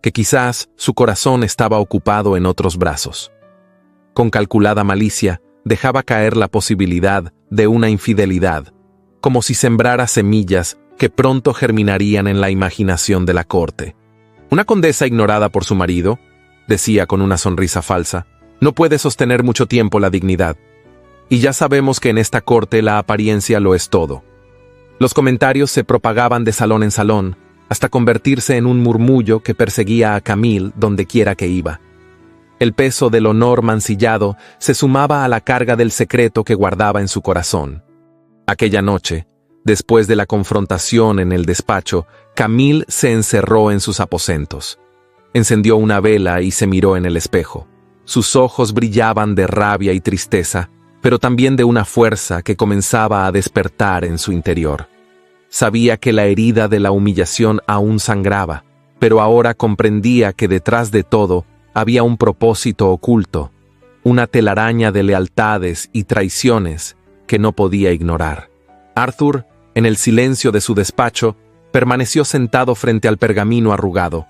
S1: que quizás su corazón estaba ocupado en otros brazos. Con calculada malicia, dejaba caer la posibilidad de una infidelidad, como si sembrara semillas que pronto germinarían en la imaginación de la corte. Una condesa ignorada por su marido, decía con una sonrisa falsa, no puede sostener mucho tiempo la dignidad. Y ya sabemos que en esta corte la apariencia lo es todo. Los comentarios se propagaban de salón en salón, hasta convertirse en un murmullo que perseguía a Camille donde quiera que iba. El peso del honor mancillado se sumaba a la carga del secreto que guardaba en su corazón. Aquella noche, después de la confrontación en el despacho, Camille se encerró en sus aposentos. Encendió una vela y se miró en el espejo. Sus ojos brillaban de rabia y tristeza, pero también de una fuerza que comenzaba a despertar en su interior. Sabía que la herida de la humillación aún sangraba, pero ahora comprendía que detrás de todo había un propósito oculto, una telaraña de lealtades y traiciones que no podía ignorar. Arthur, en el silencio de su despacho, permaneció sentado frente al pergamino arrugado.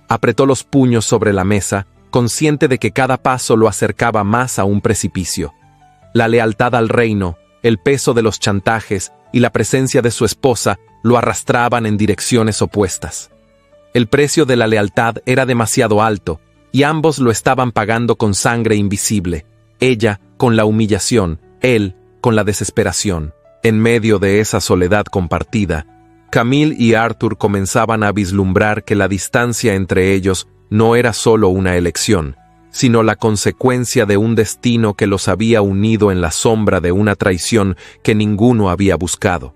S1: Apretó los puños sobre la mesa, consciente de que cada paso lo acercaba más a un precipicio. La lealtad al reino, el peso de los chantajes y la presencia de su esposa lo arrastraban en direcciones opuestas. El precio de la lealtad era demasiado alto, y ambos lo estaban pagando con sangre invisible, ella con la humillación, él con la desesperación. En medio de esa soledad compartida, Camille y Arthur comenzaban a vislumbrar que la distancia entre ellos no era solo una elección, sino la consecuencia de un destino que los había unido en la sombra de una traición que ninguno había buscado.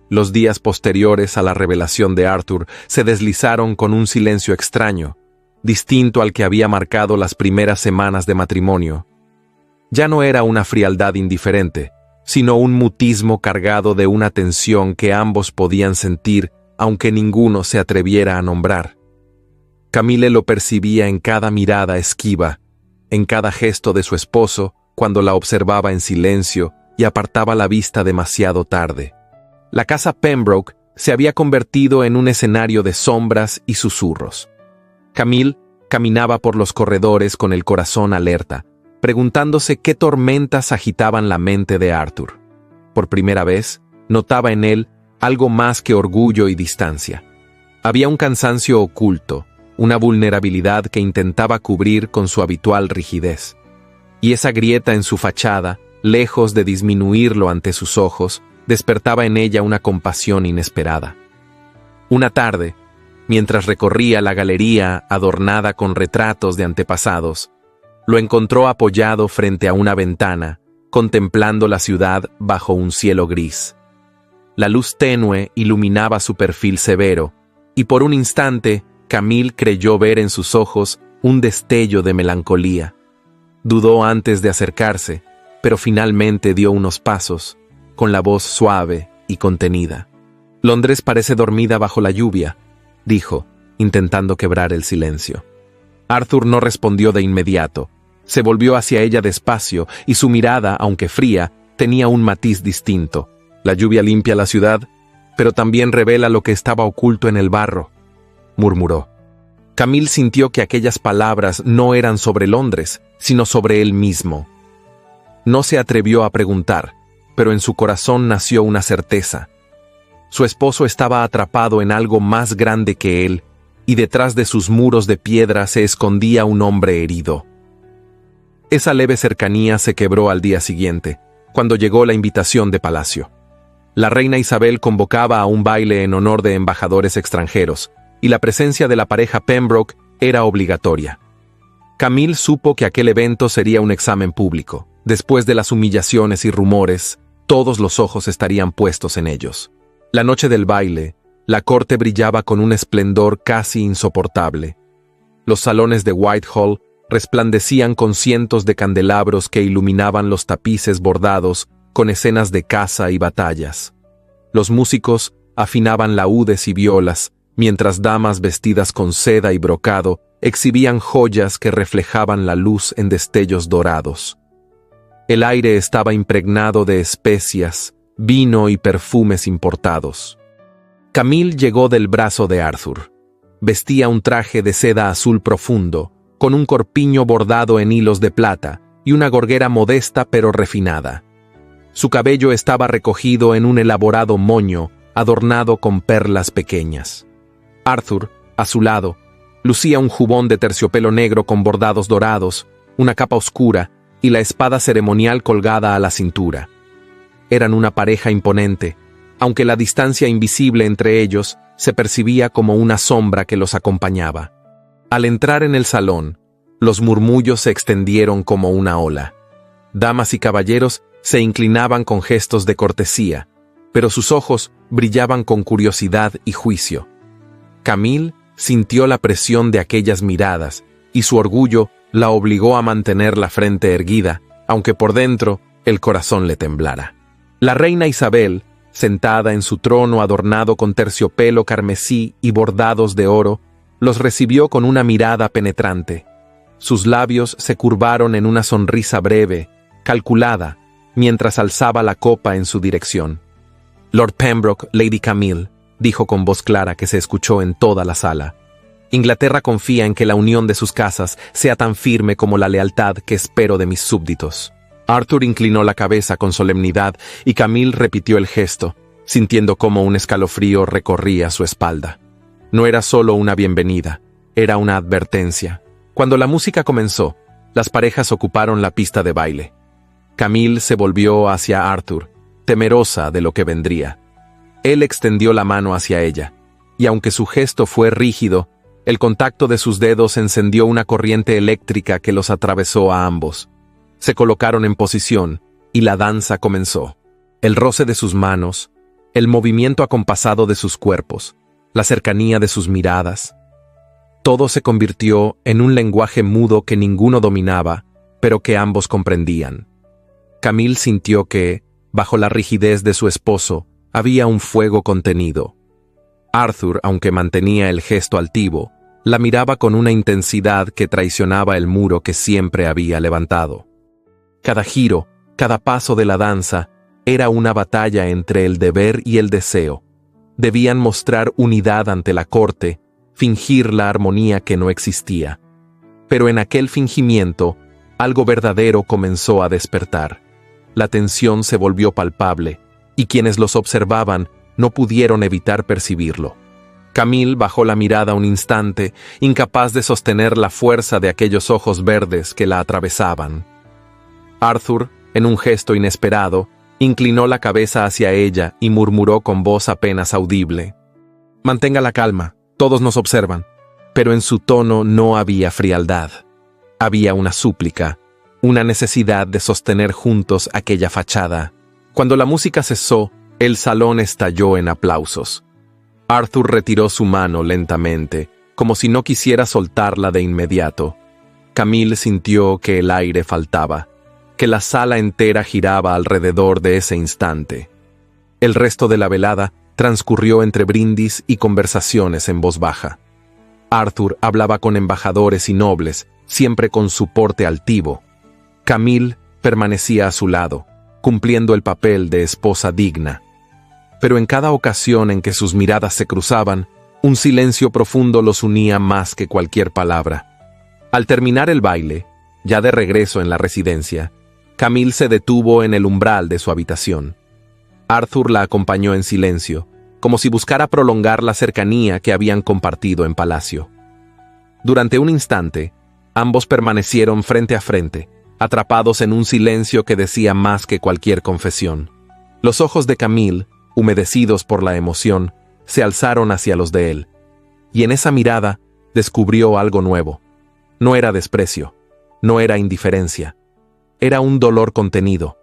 S1: Los días posteriores a la revelación de Arthur se deslizaron con un silencio extraño, distinto al que había marcado las primeras semanas de matrimonio. Ya no era una frialdad indiferente, sino un mutismo cargado de una tensión que ambos podían sentir, aunque ninguno se atreviera a nombrar. Camille lo percibía en cada mirada esquiva, en cada gesto de su esposo cuando la observaba en silencio y apartaba la vista demasiado tarde. La casa Pembroke se había convertido en un escenario de sombras y susurros. Camille caminaba por los corredores con el corazón alerta, preguntándose qué tormentas agitaban la mente de Arthur. Por primera vez, notaba en él algo más que orgullo y distancia. Había un cansancio oculto, una vulnerabilidad que intentaba cubrir con su habitual rigidez. Y esa grieta en su fachada, lejos de disminuirlo ante sus ojos, despertaba en ella una compasión inesperada. Una tarde, mientras recorría la galería adornada con retratos de antepasados, lo encontró apoyado frente a una ventana, contemplando la ciudad bajo un cielo gris. La luz tenue iluminaba su perfil severo, y por un instante Camille creyó ver en sus ojos un destello de melancolía. Dudó antes de acercarse, pero finalmente dio unos pasos, con la voz suave y contenida. «Londres parece dormida bajo la lluvia», dijo, intentando quebrar el silencio. Arthur no respondió de inmediato. Se volvió hacia ella despacio, y su mirada, aunque fría, tenía un matiz distinto. «La lluvia limpia la ciudad, pero también revela lo que estaba oculto en el barro», murmuró. Camille sintió que aquellas palabras no eran sobre Londres, sino sobre él mismo. No se atrevió a preguntar, pero en su corazón nació una certeza. Su esposo estaba atrapado en algo más grande que él, y detrás de sus muros de piedra se escondía un hombre herido. Esa leve cercanía se quebró al día siguiente, cuando llegó la invitación de palacio. La reina Isabel convocaba a un baile en honor de embajadores extranjeros, y la presencia de la pareja Pembroke era obligatoria. Camille supo que aquel evento sería un examen público. Después de las humillaciones y rumores, todos los ojos estarían puestos en ellos. La noche del baile, la corte brillaba con un esplendor casi insoportable. Los salones de Whitehall resplandecían con cientos de candelabros que iluminaban los tapices bordados con escenas de caza y batallas. Los músicos afinaban laúdes y violas, mientras damas vestidas con seda y brocado exhibían joyas que reflejaban la luz en destellos dorados. El aire estaba impregnado de especias, vino y perfumes importados. Camille llegó del brazo de Arthur. Vestía un traje de seda azul profundo, con un corpiño bordado en hilos de plata y una gorguera modesta pero refinada. Su cabello estaba recogido en un elaborado moño adornado con perlas pequeñas. Arthur, a su lado, lucía un jubón de terciopelo negro con bordados dorados, una capa oscura y la espada ceremonial colgada a la cintura. Eran una pareja imponente, aunque la distancia invisible entre ellos se percibía como una sombra que los acompañaba. Al entrar en el salón, los murmullos se extendieron como una ola. Damas y caballeros se inclinaban con gestos de cortesía, pero sus ojos brillaban con curiosidad y juicio. Camille sintió la presión de aquellas miradas, y su orgullo la obligó a mantener la frente erguida, aunque por dentro el corazón le temblara. La reina Isabel sentada en su trono adornado con terciopelo carmesí y bordados de oro, los recibió con una mirada penetrante. Sus labios se curvaron en una sonrisa breve, calculada, mientras alzaba la copa en su dirección. Lord Pembroke, Lady Camille, dijo con voz clara que se escuchó en toda la sala. Inglaterra confía en que la unión de sus casas sea tan firme como la lealtad que espero de mis súbditos. Arthur inclinó la cabeza con solemnidad y Camille repitió el gesto, sintiendo cómo un escalofrío recorría su espalda. No era solo una bienvenida, era una advertencia. Cuando la música comenzó, las parejas ocuparon la pista de baile. Camille se volvió hacia Arthur, temerosa de lo que vendría. Él extendió la mano hacia ella, y aunque su gesto fue rígido, el contacto de sus dedos encendió una corriente eléctrica que los atravesó a ambos. Se colocaron en posición, y la danza comenzó. El roce de sus manos, el movimiento acompasado de sus cuerpos, la cercanía de sus miradas. Todo se convirtió en un lenguaje mudo que ninguno dominaba, pero que ambos comprendían. Camille sintió que, bajo la rigidez de su esposo, había un fuego contenido. Arthur, aunque mantenía el gesto altivo, la miraba con una intensidad que traicionaba el muro que siempre había levantado. Cada giro, cada paso de la danza, era una batalla entre el deber y el deseo. Debían mostrar unidad ante la corte, fingir la armonía que no existía. Pero en aquel fingimiento, algo verdadero comenzó a despertar. La tensión se volvió palpable, y quienes los observaban no pudieron evitar percibirlo. Camille bajó la mirada un instante, incapaz de sostener la fuerza de aquellos ojos verdes que la atravesaban. Arthur, en un gesto inesperado, inclinó la cabeza hacia ella y murmuró con voz apenas audible: «Mantenga la calma, todos nos observan». Pero en su tono no había frialdad. Había una súplica, una necesidad de sostener juntos aquella fachada. Cuando la música cesó, el salón estalló en aplausos. Arthur retiró su mano lentamente, como si no quisiera soltarla de inmediato. Camille sintió que el aire faltaba, que la sala entera giraba alrededor de ese instante. El resto de la velada transcurrió entre brindis y conversaciones en voz baja. Arthur hablaba con embajadores y nobles, siempre con su porte altivo. Camille permanecía a su lado, cumpliendo el papel de esposa digna. Pero en cada ocasión en que sus miradas se cruzaban, un silencio profundo los unía más que cualquier palabra. Al terminar el baile, ya de regreso en la residencia, Camille se detuvo en el umbral de su habitación. Arthur la acompañó en silencio, como si buscara prolongar la cercanía que habían compartido en palacio. Durante un instante, ambos permanecieron frente a frente, atrapados en un silencio que decía más que cualquier confesión. Los ojos de Camille, humedecidos por la emoción, se alzaron hacia los de él, y en esa mirada descubrió algo nuevo. No era desprecio, no era indiferencia, era un dolor contenido,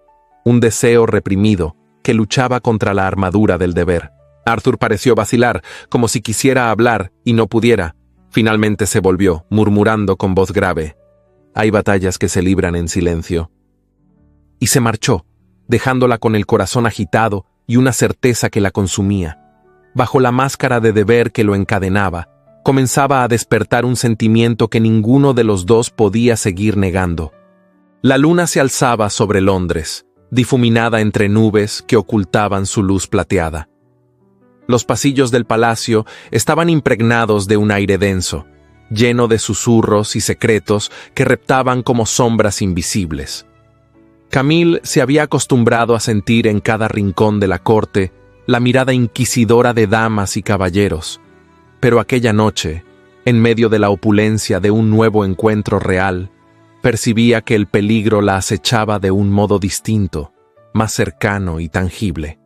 S1: un deseo reprimido que luchaba contra la armadura del deber. Arthur pareció vacilar, como si quisiera hablar y no pudiera. Finalmente se volvió, murmurando con voz grave: «Hay batallas que se libran en silencio». Y se marchó, dejándola con el corazón agitado y una certeza que la consumía. Bajo la máscara de deber que lo encadenaba, comenzaba a despertar un sentimiento que ninguno de los dos podía seguir negando. La luna se alzaba sobre Londres, difuminada entre nubes que ocultaban su luz plateada. Los pasillos del palacio estaban impregnados de un aire denso, lleno de susurros y secretos que reptaban como sombras invisibles. Camille se había acostumbrado a sentir en cada rincón de la corte la mirada inquisidora de damas y caballeros, pero aquella noche, en medio de la opulencia de un nuevo encuentro real, percibía que el peligro la acechaba de un modo distinto, más cercano y tangible.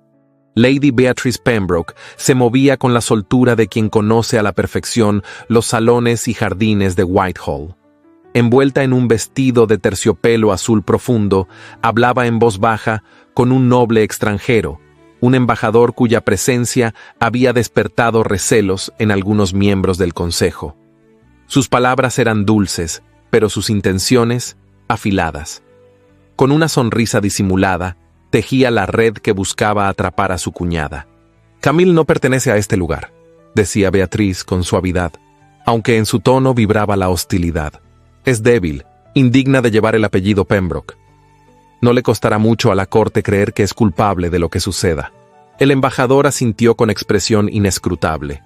S1: Lady Beatrice Pembroke se movía con la soltura de quien conoce a la perfección los salones y jardines de Whitehall. Envuelta en un vestido de terciopelo azul profundo, hablaba en voz baja con un noble extranjero, un embajador cuya presencia había despertado recelos en algunos miembros del consejo. Sus palabras eran dulces, pero sus intenciones afiladas. Con una sonrisa disimulada, tejía la red que buscaba atrapar a su cuñada. Camille no pertenece a este lugar, decía Beatriz con suavidad, aunque en su tono vibraba la hostilidad. Es débil, indigna de llevar el apellido Pembroke. No le costará mucho a la corte creer que es culpable de lo que suceda. El embajador asintió con expresión inescrutable.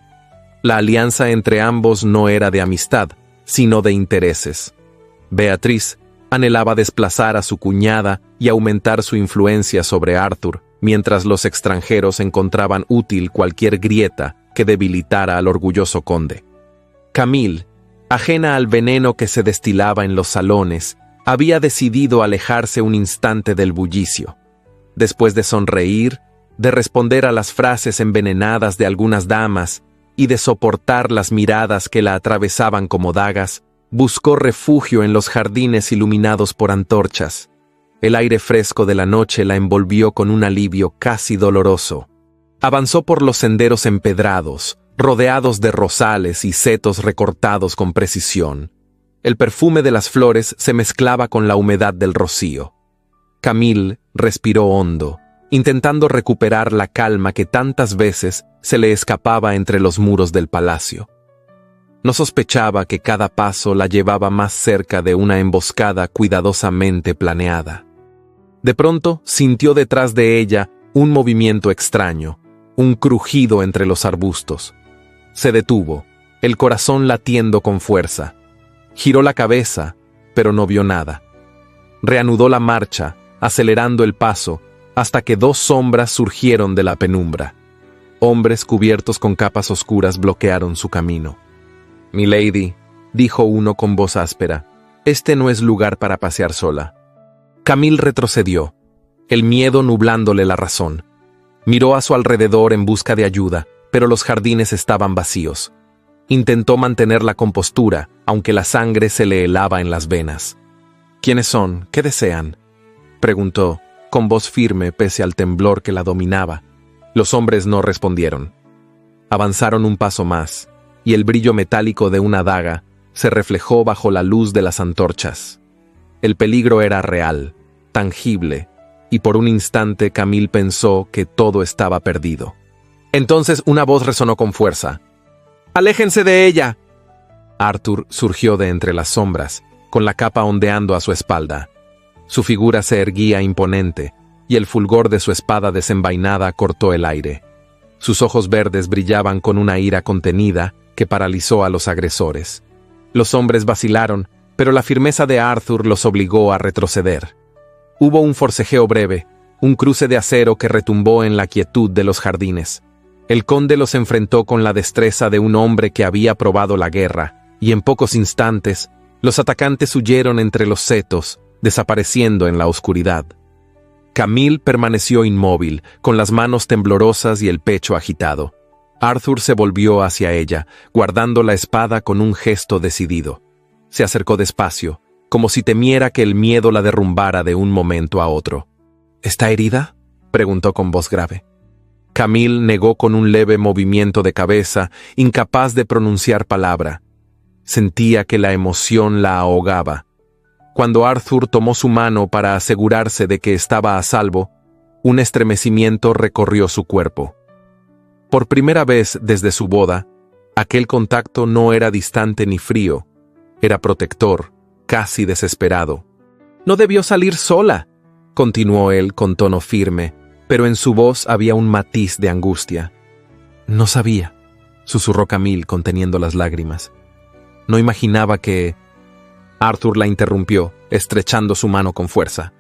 S1: La alianza entre ambos no era de amistad, sino de intereses. Beatriz anhelaba desplazar a su cuñada y aumentar su influencia sobre Arthur, mientras los extranjeros encontraban útil cualquier grieta que debilitara al orgulloso conde. Camille, ajena al veneno que se destilaba en los salones, había decidido alejarse un instante del bullicio. Después de sonreír, de responder a las frases envenenadas de algunas damas y de soportar las miradas que la atravesaban como dagas, buscó refugio en los jardines iluminados por antorchas. El aire fresco de la noche la envolvió con un alivio casi doloroso. Avanzó por los senderos empedrados, rodeados de rosales y setos recortados con precisión. El perfume de las flores se mezclaba con la humedad del rocío. Camille respiró hondo, intentando recuperar la calma que tantas veces se le escapaba entre los muros del palacio. No sospechaba que cada paso la llevaba más cerca de una emboscada cuidadosamente planeada. De pronto sintió detrás de ella un movimiento extraño, un crujido entre los arbustos. Se detuvo, el corazón latiendo con fuerza. Giró la cabeza, pero no vio nada. Reanudó la marcha, acelerando el paso, hasta que dos sombras surgieron de la penumbra. Hombres cubiertos con capas oscuras bloquearon su camino. «Milady», dijo uno con voz áspera, «este no es lugar para pasear sola». Camille retrocedió, el miedo nublándole la razón. Miró a su alrededor en busca de ayuda, pero los jardines estaban vacíos. Intentó mantener la compostura, aunque la sangre se le helaba en las venas. «¿Quiénes son? ¿Qué desean?», preguntó, con voz firme pese al temblor que la dominaba. Los hombres no respondieron. Avanzaron un paso más, y el brillo metálico de una daga se reflejó bajo la luz de las antorchas. El peligro era real, tangible, y por un instante Camille pensó que todo estaba perdido. Entonces una voz resonó con fuerza. «¡Aléjense de ella!». Arthur surgió de entre las sombras, con la capa ondeando a su espalda. Su figura se erguía imponente, y el fulgor de su espada desenvainada cortó el aire. Sus ojos verdes brillaban con una ira contenida que paralizó a los agresores. Los hombres vacilaron, pero la firmeza de Arthur los obligó a retroceder. Hubo un forcejeo breve, un cruce de acero que retumbó en la quietud de los jardines. El conde los enfrentó con la destreza de un hombre que había probado la guerra, y en pocos instantes, los atacantes huyeron entre los setos, desapareciendo en la oscuridad. Camille permaneció inmóvil, con las manos temblorosas y el pecho agitado. Arthur se volvió hacia ella, guardando la espada con un gesto decidido. Se acercó despacio, como si temiera que el miedo la derrumbara de un momento a otro. «¿Está herida?», preguntó con voz grave. Camille negó con un leve movimiento de cabeza, incapaz de pronunciar palabra. Sentía que la emoción la ahogaba. Cuando Arthur tomó su mano para asegurarse de que estaba a salvo, un estremecimiento recorrió su cuerpo. Por primera vez desde su boda, aquel contacto no era distante ni frío, era protector, casi desesperado. «No debió salir sola», continuó él con tono firme, pero en su voz había un matiz de angustia. «No sabía», susurró Camille conteniendo las lágrimas. «No imaginaba que...». Arthur la interrumpió, estrechando su mano con fuerza.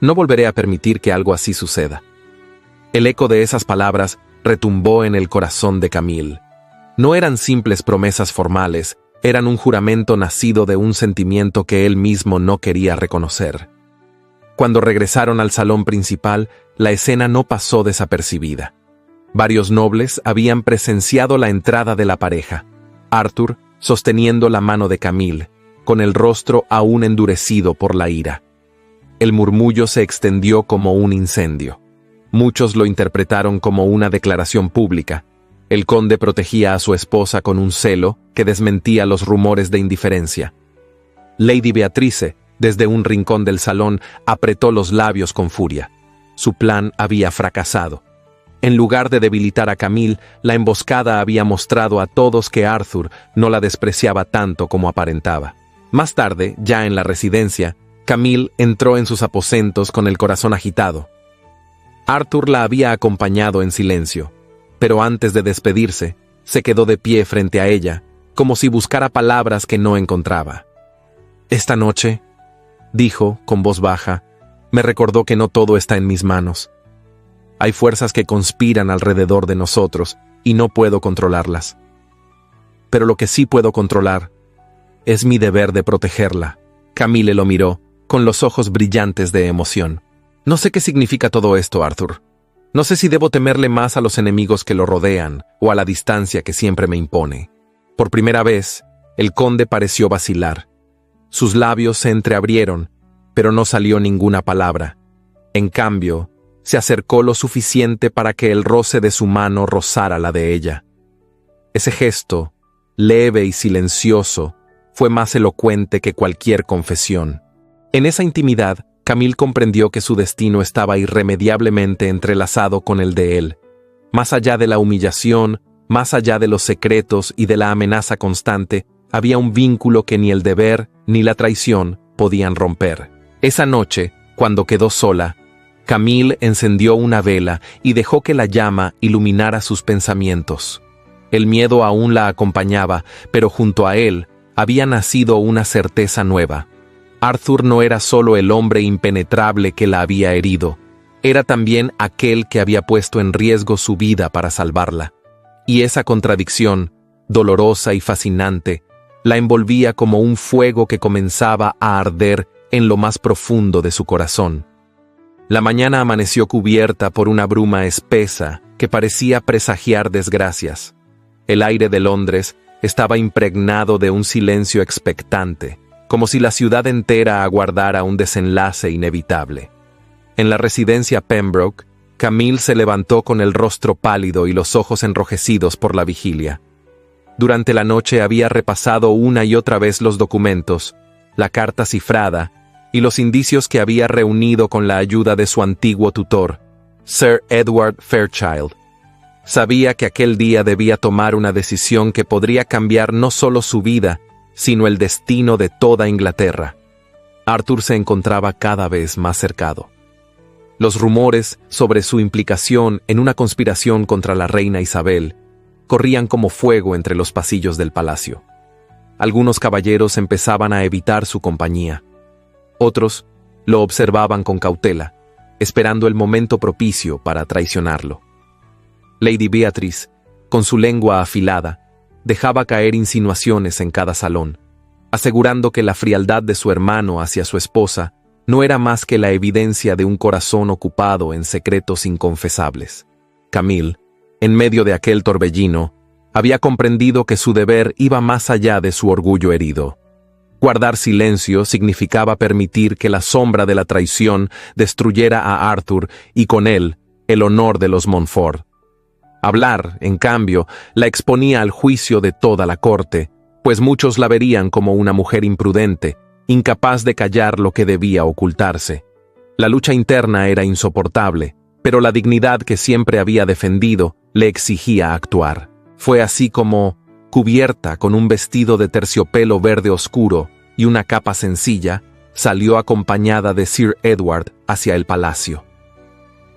S1: «No volveré a permitir que algo así suceda». El eco de esas palabras retumbó en el corazón de Camille. No eran simples promesas formales, eran un juramento nacido de un sentimiento que él mismo no quería reconocer. Cuando regresaron al salón principal, la escena no pasó desapercibida. Varios nobles habían presenciado la entrada de la pareja. Arthur sosteniendo la mano de Camille, con el rostro aún endurecido por la ira. El murmullo se extendió como un incendio. Muchos lo interpretaron como una declaración pública. El conde protegía a su esposa con un celo que desmentía los rumores de indiferencia. Lady Beatrice, desde un rincón del salón, apretó los labios con furia. Su plan había fracasado. En lugar de debilitar a Camille, la emboscada había mostrado a todos que Arthur no la despreciaba tanto como aparentaba. Más tarde, ya en la residencia, Camille entró en sus aposentos con el corazón agitado. Arthur la había acompañado en silencio, pero antes de despedirse, se quedó de pie frente a ella, como si buscara palabras que no encontraba. «Esta noche», dijo con voz baja, «me recordó que no todo está en mis manos. Hay fuerzas que conspiran alrededor de nosotros y no puedo controlarlas. Pero lo que sí puedo controlar es mi deber de protegerla». Camille lo miró, con los ojos brillantes de emoción. «No sé qué significa todo esto, Arthur. No sé si debo temerle más a los enemigos que lo rodean o a la distancia que siempre me impone». Por primera vez, el conde pareció vacilar. Sus labios se entreabrieron, pero no salió ninguna palabra. En cambio, se acercó lo suficiente para que el roce de su mano rozara la de ella. Ese gesto, leve y silencioso, fue más elocuente que cualquier confesión. En esa intimidad, Camille comprendió que su destino estaba irremediablemente entrelazado con el de él. Más allá de la humillación, más allá de los secretos y de la amenaza constante, había un vínculo que ni el deber ni la traición podían romper. Esa noche, cuando quedó sola, Camille encendió una vela y dejó que la llama iluminara sus pensamientos. El miedo aún la acompañaba, pero junto a él había nacido una certeza nueva. Arthur no era solo el hombre impenetrable que la había herido, era también aquel que había puesto en riesgo su vida para salvarla. Y esa contradicción, dolorosa y fascinante, la envolvía como un fuego que comenzaba a arder en lo más profundo de su corazón. La mañana amaneció cubierta por una bruma espesa que parecía presagiar desgracias. El aire de Londres estaba impregnado de un silencio expectante, como si la ciudad entera aguardara un desenlace inevitable. En la residencia Pembroke, Camille se levantó con el rostro pálido y los ojos enrojecidos por la vigilia. Durante la noche había repasado una y otra vez los documentos, la carta cifrada y los indicios que había reunido con la ayuda de su antiguo tutor, Sir Edward Fairchild. Sabía que aquel día debía tomar una decisión que podría cambiar no solo su vida, sino el destino de toda Inglaterra. Arthur se encontraba cada vez más cercado. Los rumores sobre su implicación en una conspiración contra la reina Isabel corrían como fuego entre los pasillos del palacio. Algunos caballeros empezaban a evitar su compañía. Otros lo observaban con cautela, esperando el momento propicio para traicionarlo. Lady Beatrice, con su lengua afilada, dejaba caer insinuaciones en cada salón, asegurando que la frialdad de su hermano hacia su esposa no era más que la evidencia de un corazón ocupado en secretos inconfesables. Camille, en medio de aquel torbellino, había comprendido que su deber iba más allá de su orgullo herido. Guardar silencio significaba permitir que la sombra de la traición destruyera a Arthur y con él el honor de los Montfort. Hablar, en cambio, la exponía al juicio de toda la corte, pues muchos la verían como una mujer imprudente, incapaz de callar lo que debía ocultarse. La lucha interna era insoportable, pero la dignidad que siempre había defendido le exigía actuar. Fue así como, cubierta con un vestido de terciopelo verde oscuro y una capa sencilla, salió acompañada de Sir Edward hacia el palacio.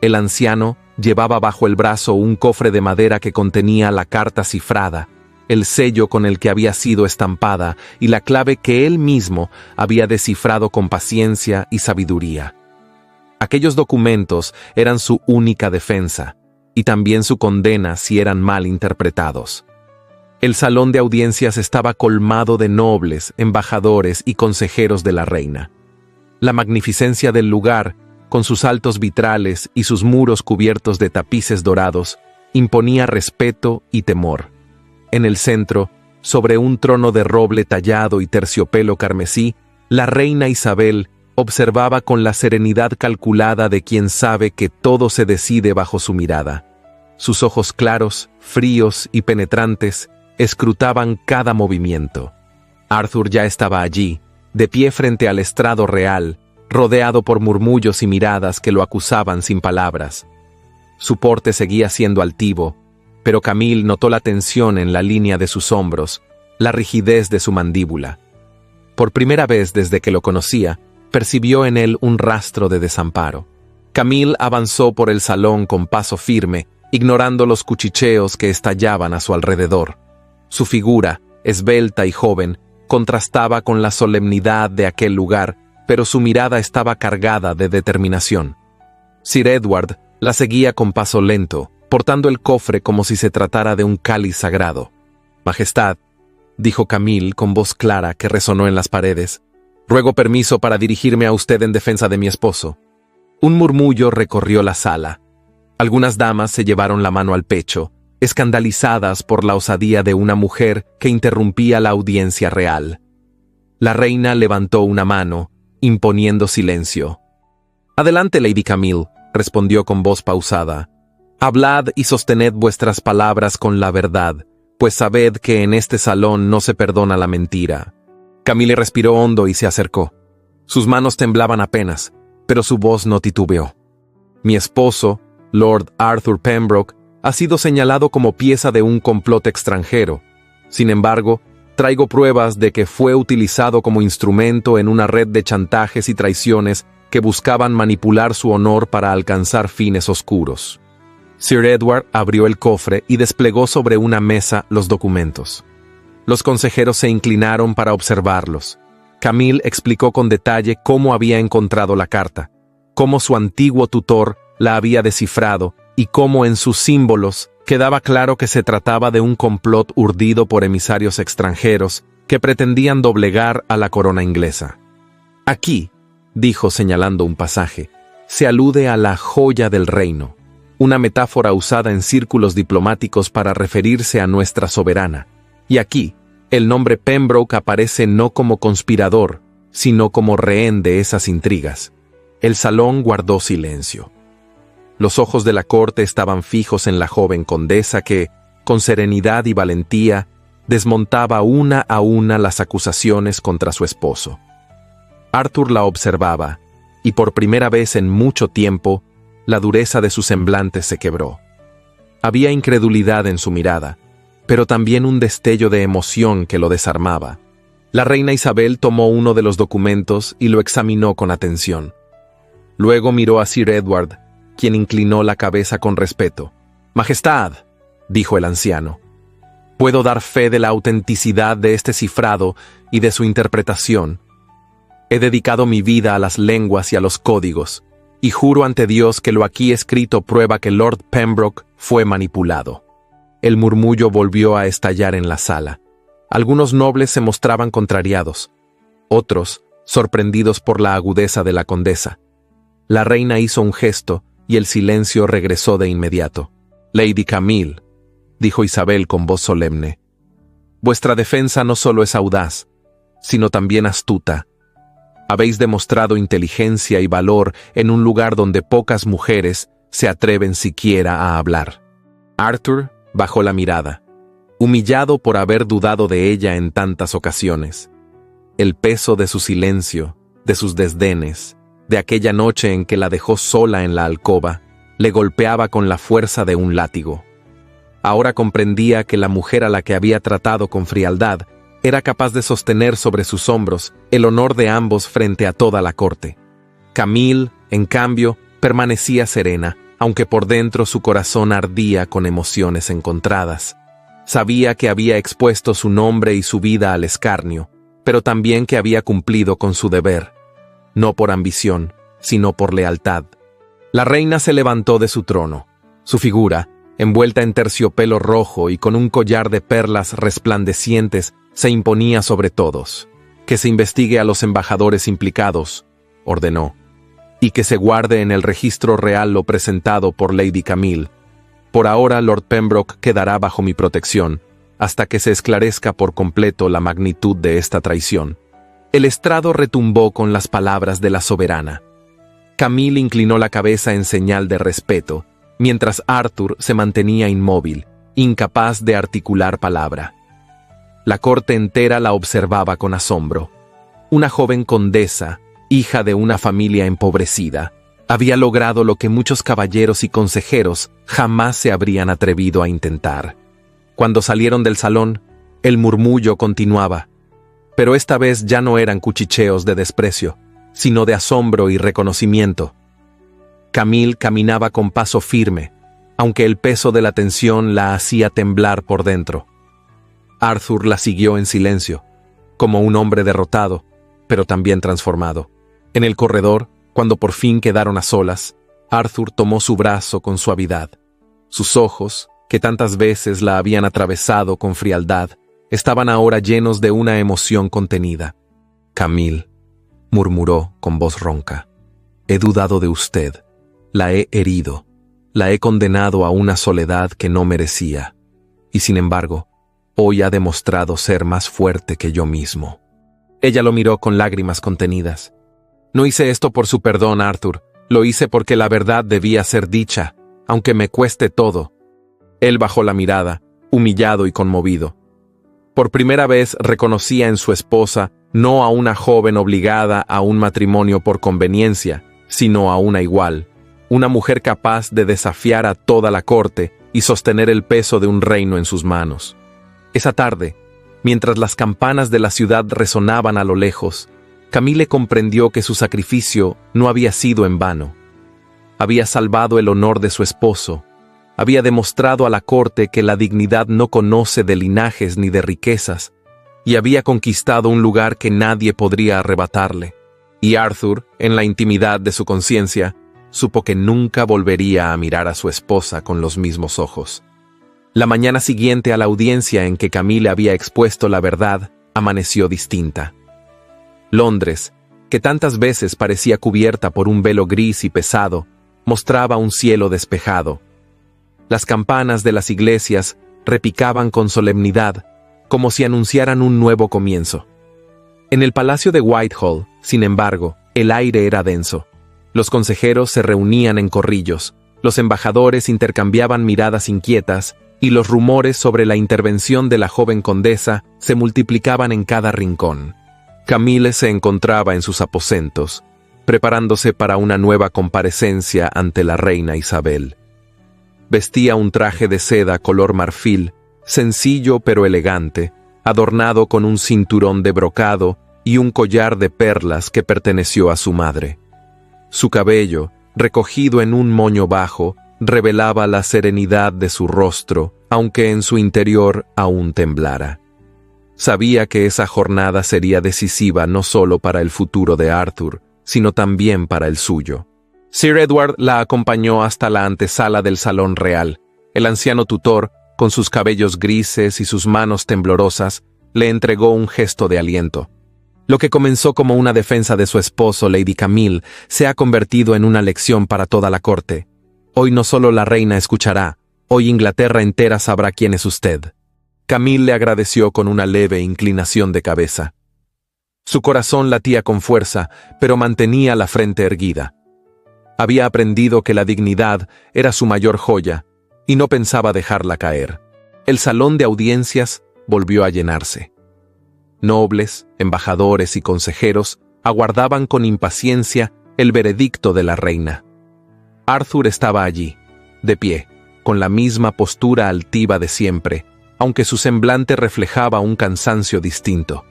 S1: El anciano llevaba bajo el brazo un cofre de madera que contenía la carta cifrada, el sello con el que había sido estampada y la clave que él mismo había descifrado con paciencia y sabiduría. Aquellos documentos eran su única defensa, y también su condena si eran mal interpretados. El salón de audiencias estaba colmado de nobles, embajadores y consejeros de la reina. La magnificencia del lugar, con sus altos vitrales y sus muros cubiertos de tapices dorados, imponía respeto y temor. En el centro, sobre un trono de roble tallado y terciopelo carmesí, la reina Isabel observaba con la serenidad calculada de quien sabe que todo se decide bajo su mirada. Sus ojos claros, fríos y penetrantes escrutaban cada movimiento. Arthur ya estaba allí, de pie frente al estrado real, rodeado por murmullos y miradas que lo acusaban sin palabras. Su porte seguía siendo altivo, pero Camille notó la tensión en la línea de sus hombros, la rigidez de su mandíbula. Por primera vez desde que lo conocía, percibió en él un rastro de desamparo. Camille avanzó por el salón con paso firme, ignorando los cuchicheos que estallaban a su alrededor. Su figura, esbelta y joven, contrastaba con la solemnidad de aquel lugar, pero su mirada estaba cargada de determinación. Sir Edward la seguía con paso lento, portando el cofre como si se tratara de un cáliz sagrado. «Majestad», dijo Camille con voz clara que resonó en las paredes, «ruego permiso para dirigirme a usted en defensa de mi esposo». Un murmullo recorrió la sala. Algunas damas se llevaron la mano al pecho, escandalizadas por la osadía de una mujer que interrumpía la audiencia real. La reina levantó una mano, imponiendo silencio. «Adelante, Lady Camille», respondió con voz pausada. «Hablad y sostened vuestras palabras con la verdad, pues sabed que en este salón no se perdona la mentira». Camille respiró hondo y se acercó. Sus manos temblaban apenas, pero su voz no titubeó. «Mi esposo, Lord Arthur Pembroke, ha sido señalado como pieza de un complot extranjero. Sin embargo, traigo pruebas de que fue utilizado como instrumento en una red de chantajes y traiciones que buscaban manipular su honor para alcanzar fines oscuros». Sir Edward abrió el cofre y desplegó sobre una mesa los documentos. Los consejeros se inclinaron para observarlos. Camille explicó con detalle cómo había encontrado la carta, cómo su antiguo tutor la había descifrado y cómo en sus símbolos quedaba claro que se trataba de un complot urdido por emisarios extranjeros que pretendían doblegar a la corona inglesa. «Aquí», dijo señalando un pasaje, «se alude a la joya del reino, una metáfora usada en círculos diplomáticos para referirse a nuestra soberana. Y aquí, el nombre Pembroke aparece no como conspirador, sino como rehén de esas intrigas». El salón guardó silencio. Los ojos de la corte estaban fijos en la joven condesa que, con serenidad y valentía, desmontaba una a una las acusaciones contra su esposo. Arthur la observaba, y por primera vez en mucho tiempo, la dureza de su semblante se quebró. Había incredulidad en su mirada, pero también un destello de emoción que lo desarmaba. La reina Isabel tomó uno de los documentos y lo examinó con atención. Luego miró a Sir Edward, quien inclinó la cabeza con respeto. «Majestad», dijo el anciano, «puedo dar fe de la autenticidad de este cifrado y de su interpretación. He dedicado mi vida a las lenguas y a los códigos, y juro ante Dios que lo aquí escrito prueba que Lord Pembroke fue manipulado». El murmullo volvió a estallar en la sala. Algunos nobles se mostraban contrariados, otros sorprendidos por la agudeza de la condesa. La reina hizo un gesto y el silencio regresó de inmediato. «Lady Camille», dijo Isabel con voz solemne, «vuestra defensa no solo es audaz, sino también astuta. Habéis demostrado inteligencia y valor en un lugar donde pocas mujeres se atreven siquiera a hablar». Arthur bajó la mirada, humillado por haber dudado de ella en tantas ocasiones. El peso de su silencio, de sus desdenes, de aquella noche en que la dejó sola en la alcoba, le golpeaba con la fuerza de un látigo. Ahora comprendía que la mujer a la que había tratado con frialdad era capaz de sostener sobre sus hombros el honor de ambos frente a toda la corte. Camille, en cambio, permanecía serena, aunque por dentro su corazón ardía con emociones encontradas. Sabía que había expuesto su nombre y su vida al escarnio, pero también que había cumplido con su deber, no por ambición, sino por lealtad. La reina se levantó de su trono. Su figura, envuelta en terciopelo rojo y con un collar de perlas resplandecientes, se imponía sobre todos. «Que se investigue a los embajadores implicados», ordenó, «y que se guarde en el registro real lo presentado por Lady Camille. Por ahora Lord Pembroke quedará bajo mi protección, hasta que se esclarezca por completo la magnitud de esta traición». El estrado retumbó con las palabras de la soberana. Camille inclinó la cabeza en señal de respeto, mientras Arthur se mantenía inmóvil, incapaz de articular palabra. La corte entera la observaba con asombro. Una joven condesa, hija de una familia empobrecida, había logrado lo que muchos caballeros y consejeros jamás se habrían atrevido a intentar. Cuando salieron del salón, el murmullo continuaba, pero esta vez ya no eran cuchicheos de desprecio, sino de asombro y reconocimiento. Camille caminaba con paso firme, aunque el peso de la tensión la hacía temblar por dentro. Arthur la siguió en silencio, como un hombre derrotado, pero también transformado. En el corredor, cuando por fin quedaron a solas, Arthur tomó su brazo con suavidad. Sus ojos, que tantas veces la habían atravesado con frialdad, estaban ahora llenos de una emoción contenida. «Camille», murmuró con voz ronca, «he dudado de usted, la he herido, la he condenado a una soledad que no merecía, y sin embargo, hoy ha demostrado ser más fuerte que yo mismo». Ella lo miró con lágrimas contenidas. «No hice esto por su perdón, Arthur, lo hice porque la verdad debía ser dicha, aunque me cueste todo». Él bajó la mirada, humillado y conmovido. Por primera vez reconocía en su esposa no a una joven obligada a un matrimonio por conveniencia, sino a una igual, una mujer capaz de desafiar a toda la corte y sostener el peso de un reino en sus manos. Esa tarde, mientras las campanas de la ciudad resonaban a lo lejos, Camille comprendió que su sacrificio no había sido en vano. Había salvado el honor de su esposo, había demostrado a la corte que la dignidad no conoce de linajes ni de riquezas, y había conquistado un lugar que nadie podría arrebatarle. Y Arthur, en la intimidad de su conciencia, supo que nunca volvería a mirar a su esposa con los mismos ojos. La mañana siguiente a la audiencia en que Camille había expuesto la verdad, amaneció distinta. Londres, que tantas veces parecía cubierta por un velo gris y pesado, mostraba un cielo despejado. Las campanas de las iglesias repicaban con solemnidad, como si anunciaran un nuevo comienzo. En el palacio de Whitehall, sin embargo, el aire era denso. Los consejeros se reunían en corrillos, los embajadores intercambiaban miradas inquietas, y los rumores sobre la intervención de la joven condesa se multiplicaban en cada rincón. Camille se encontraba en sus aposentos, preparándose para una nueva comparecencia ante la reina Isabel. Vestía un traje de seda color marfil, sencillo pero elegante, adornado con un cinturón de brocado y un collar de perlas que perteneció a su madre. Su cabello, recogido en un moño bajo, revelaba la serenidad de su rostro, aunque en su interior aún temblara. Sabía que esa jornada sería decisiva no solo para el futuro de Arthur, sino también para el suyo. Sir Edward la acompañó hasta la antesala del salón real. El anciano tutor, con sus cabellos grises y sus manos temblorosas, le entregó un gesto de aliento. Lo que comenzó como una defensa de su esposo, Lady Camille, se ha convertido en una lección para toda la corte. Hoy no solo la reina escuchará, hoy Inglaterra entera sabrá quién es usted. Camille le agradeció con una leve inclinación de cabeza. Su corazón latía con fuerza, pero mantenía la frente erguida. Había aprendido que la dignidad era su mayor joya, y no pensaba dejarla caer. El salón de audiencias volvió a llenarse. Nobles, embajadores y consejeros aguardaban con impaciencia el veredicto de la reina. Arthur estaba allí, de pie, con la misma postura altiva de siempre, aunque su semblante reflejaba un cansancio distinto.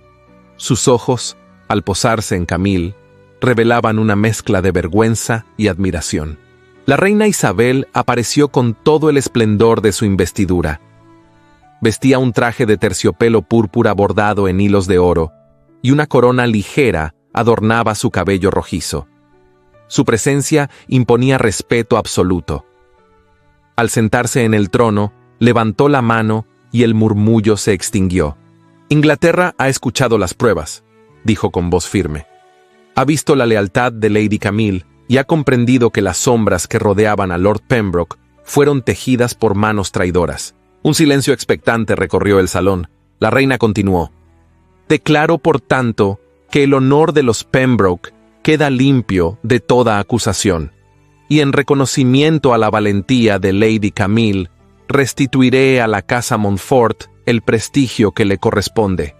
S1: Sus ojos, al posarse en Camille, revelaban una mezcla de vergüenza y admiración. La reina Isabel apareció con todo el esplendor de su investidura. Vestía un traje de terciopelo púrpura bordado en hilos de oro, y una corona ligera adornaba su cabello rojizo. Su presencia imponía respeto absoluto. Al sentarse en el trono, levantó la mano y el murmullo se extinguió. «Inglaterra ha escuchado las pruebas», dijo con voz firme. «Ha visto la lealtad de Lady Camille y ha comprendido que las sombras que rodeaban a Lord Pembroke fueron tejidas por manos traidoras». Un silencio expectante recorrió el salón. La reina continuó. «Declaro, por tanto, que el honor de los Pembroke queda limpio de toda acusación, y en reconocimiento a la valentía de Lady Camille, restituiré a la casa Montfort el prestigio que le corresponde.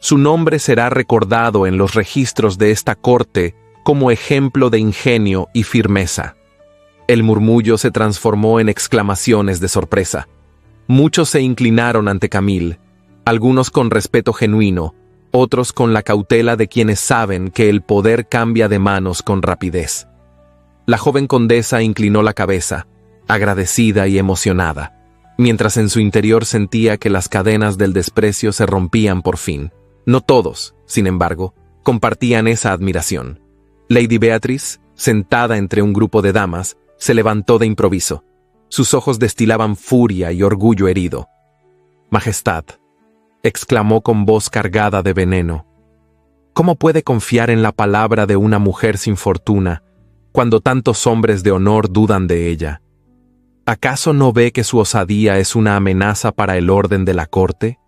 S1: Su nombre será recordado en los registros de esta corte como ejemplo de ingenio y firmeza. El murmullo se transformó en exclamaciones de sorpresa. Muchos se inclinaron ante Camille, algunos con respeto genuino, otros con la cautela de quienes saben que el poder cambia de manos con rapidez. La joven condesa inclinó la cabeza, agradecida y emocionada, mientras en su interior sentía que las cadenas del desprecio se rompían por fin. No todos, sin embargo, compartían esa admiración. Lady Beatrice, sentada entre un grupo de damas, se levantó de improviso. Sus ojos destilaban furia y orgullo herido. «Majestad», exclamó con voz cargada de veneno, «¿cómo puede confiar en la palabra de una mujer sin fortuna cuando tantos hombres de honor dudan de ella? ¿Acaso no ve que su osadía es una amenaza para el orden de la corte?»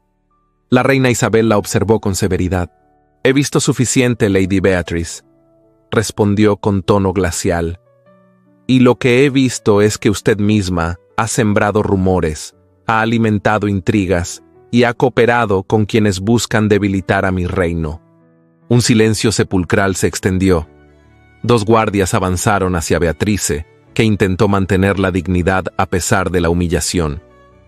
S1: La reina Isabel la observó con severidad. «He visto suficiente, Lady Beatrice», respondió con tono glacial. «Y lo que he visto es que usted misma ha sembrado rumores, ha alimentado intrigas y ha cooperado con quienes buscan debilitar a mi reino». Un silencio sepulcral se extendió. 2 guardias avanzaron hacia Beatrice, que intentó mantener la dignidad a pesar de la humillación.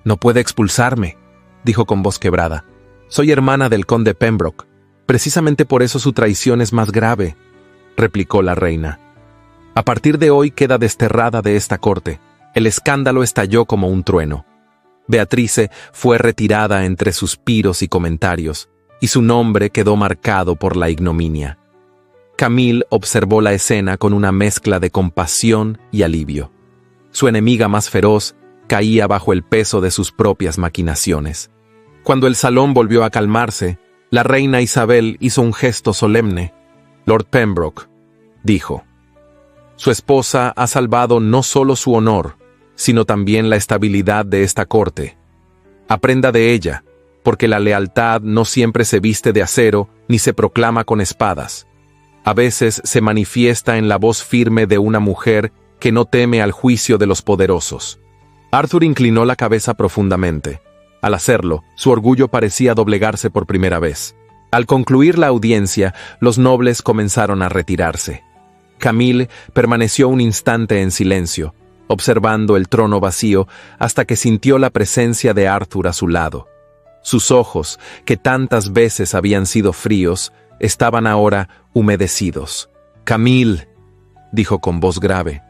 S1: «No puede expulsarme», dijo con voz quebrada. «Soy hermana del conde Pembroke. Precisamente por eso su traición es más grave», replicó la reina. «A partir de hoy queda desterrada de esta corte». El escándalo estalló como un trueno. Beatrice fue retirada entre suspiros y comentarios, y su nombre quedó marcado por la ignominia. Camille observó la escena con una mezcla de compasión y alivio. Su enemiga más feroz caía bajo el peso de sus propias maquinaciones. Cuando el salón volvió a calmarse, la reina Isabel hizo un gesto solemne. «Lord Pembroke», dijo, «su esposa ha salvado no solo su honor, sino también la estabilidad de esta corte. Aprenda de ella, porque la lealtad no siempre se viste de acero ni se proclama con espadas. A veces se manifiesta en la voz firme de una mujer que no teme al juicio de los poderosos». Arthur inclinó la cabeza profundamente. Al hacerlo, su orgullo parecía doblegarse por primera vez. Al concluir la audiencia, los nobles comenzaron a retirarse. Camille permaneció un instante en silencio, observando el trono vacío hasta que sintió la presencia de Arthur a su lado. Sus ojos, que tantas veces habían sido fríos, estaban ahora humedecidos. «Camille», dijo con voz grave,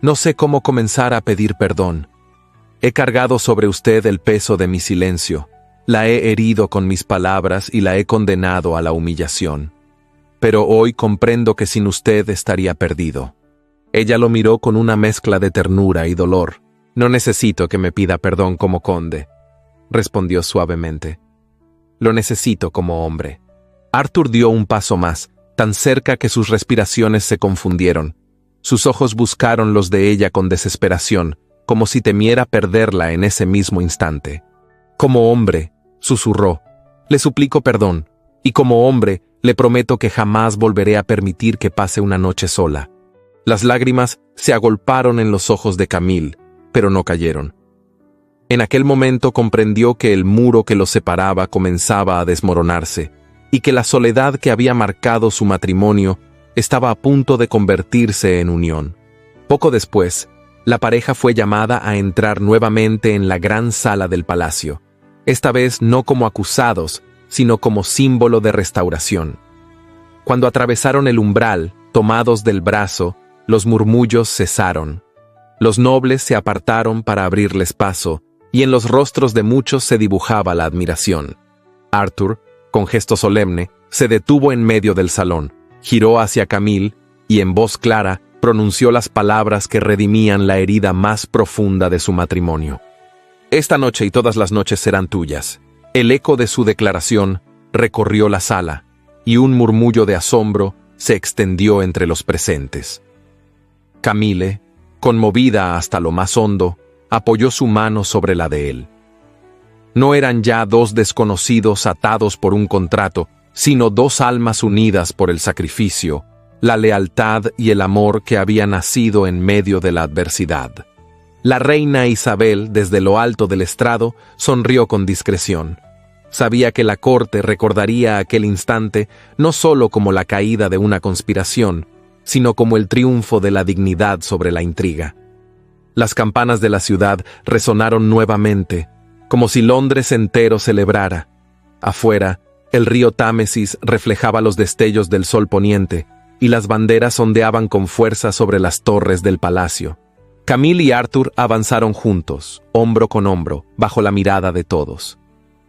S1: «no sé cómo comenzar a pedir perdón. He cargado sobre usted el peso de mi silencio, la he herido con mis palabras y la he condenado a la humillación. Pero hoy comprendo que sin usted estaría perdido». Ella lo miró con una mezcla de ternura y dolor. «No necesito que me pida perdón como conde», respondió suavemente. «Lo necesito como hombre». Arthur dio un paso más, tan cerca que sus respiraciones se confundieron. Sus ojos buscaron los de ella con desesperación, como si temiera perderla en ese mismo instante. «Como hombre», susurró, «le suplico perdón, y como hombre le prometo que jamás volveré a permitir que pase una noche sola». Las lágrimas se agolparon en los ojos de Camille, pero no cayeron. En aquel momento comprendió que el muro que los separaba comenzaba a desmoronarse, y que la soledad que había marcado su matrimonio estaba a punto de convertirse en unión. Poco después, la pareja fue llamada a entrar nuevamente en la gran sala del palacio, esta vez no como acusados, sino como símbolo de restauración. Cuando atravesaron el umbral, tomados del brazo, los murmullos cesaron. Los nobles se apartaron para abrirles paso, y en los rostros de muchos se dibujaba la admiración. Arthur, con gesto solemne, se detuvo en medio del salón, giró hacia Camille y en voz clara pronunció las palabras que redimían la herida más profunda de su matrimonio. «Esta noche y todas las noches serán tuyas». El eco de su declaración recorrió la sala, y un murmullo de asombro se extendió entre los presentes. Camille, conmovida hasta lo más hondo, apoyó su mano sobre la de él. No eran ya 2 desconocidos atados por un contrato, sino 2 almas unidas por el sacrificio, la lealtad y el amor que había nacido en medio de la adversidad. La reina Isabel, desde lo alto del estrado, sonrió con discreción. Sabía que la corte recordaría aquel instante no solo como la caída de una conspiración, sino como el triunfo de la dignidad sobre la intriga. Las campanas de la ciudad resonaron nuevamente, como si Londres entero celebrara. Afuera, el río Támesis reflejaba los destellos del sol poniente, y las banderas ondeaban con fuerza sobre las torres del palacio. Camille y Arthur avanzaron juntos, hombro con hombro, bajo la mirada de todos.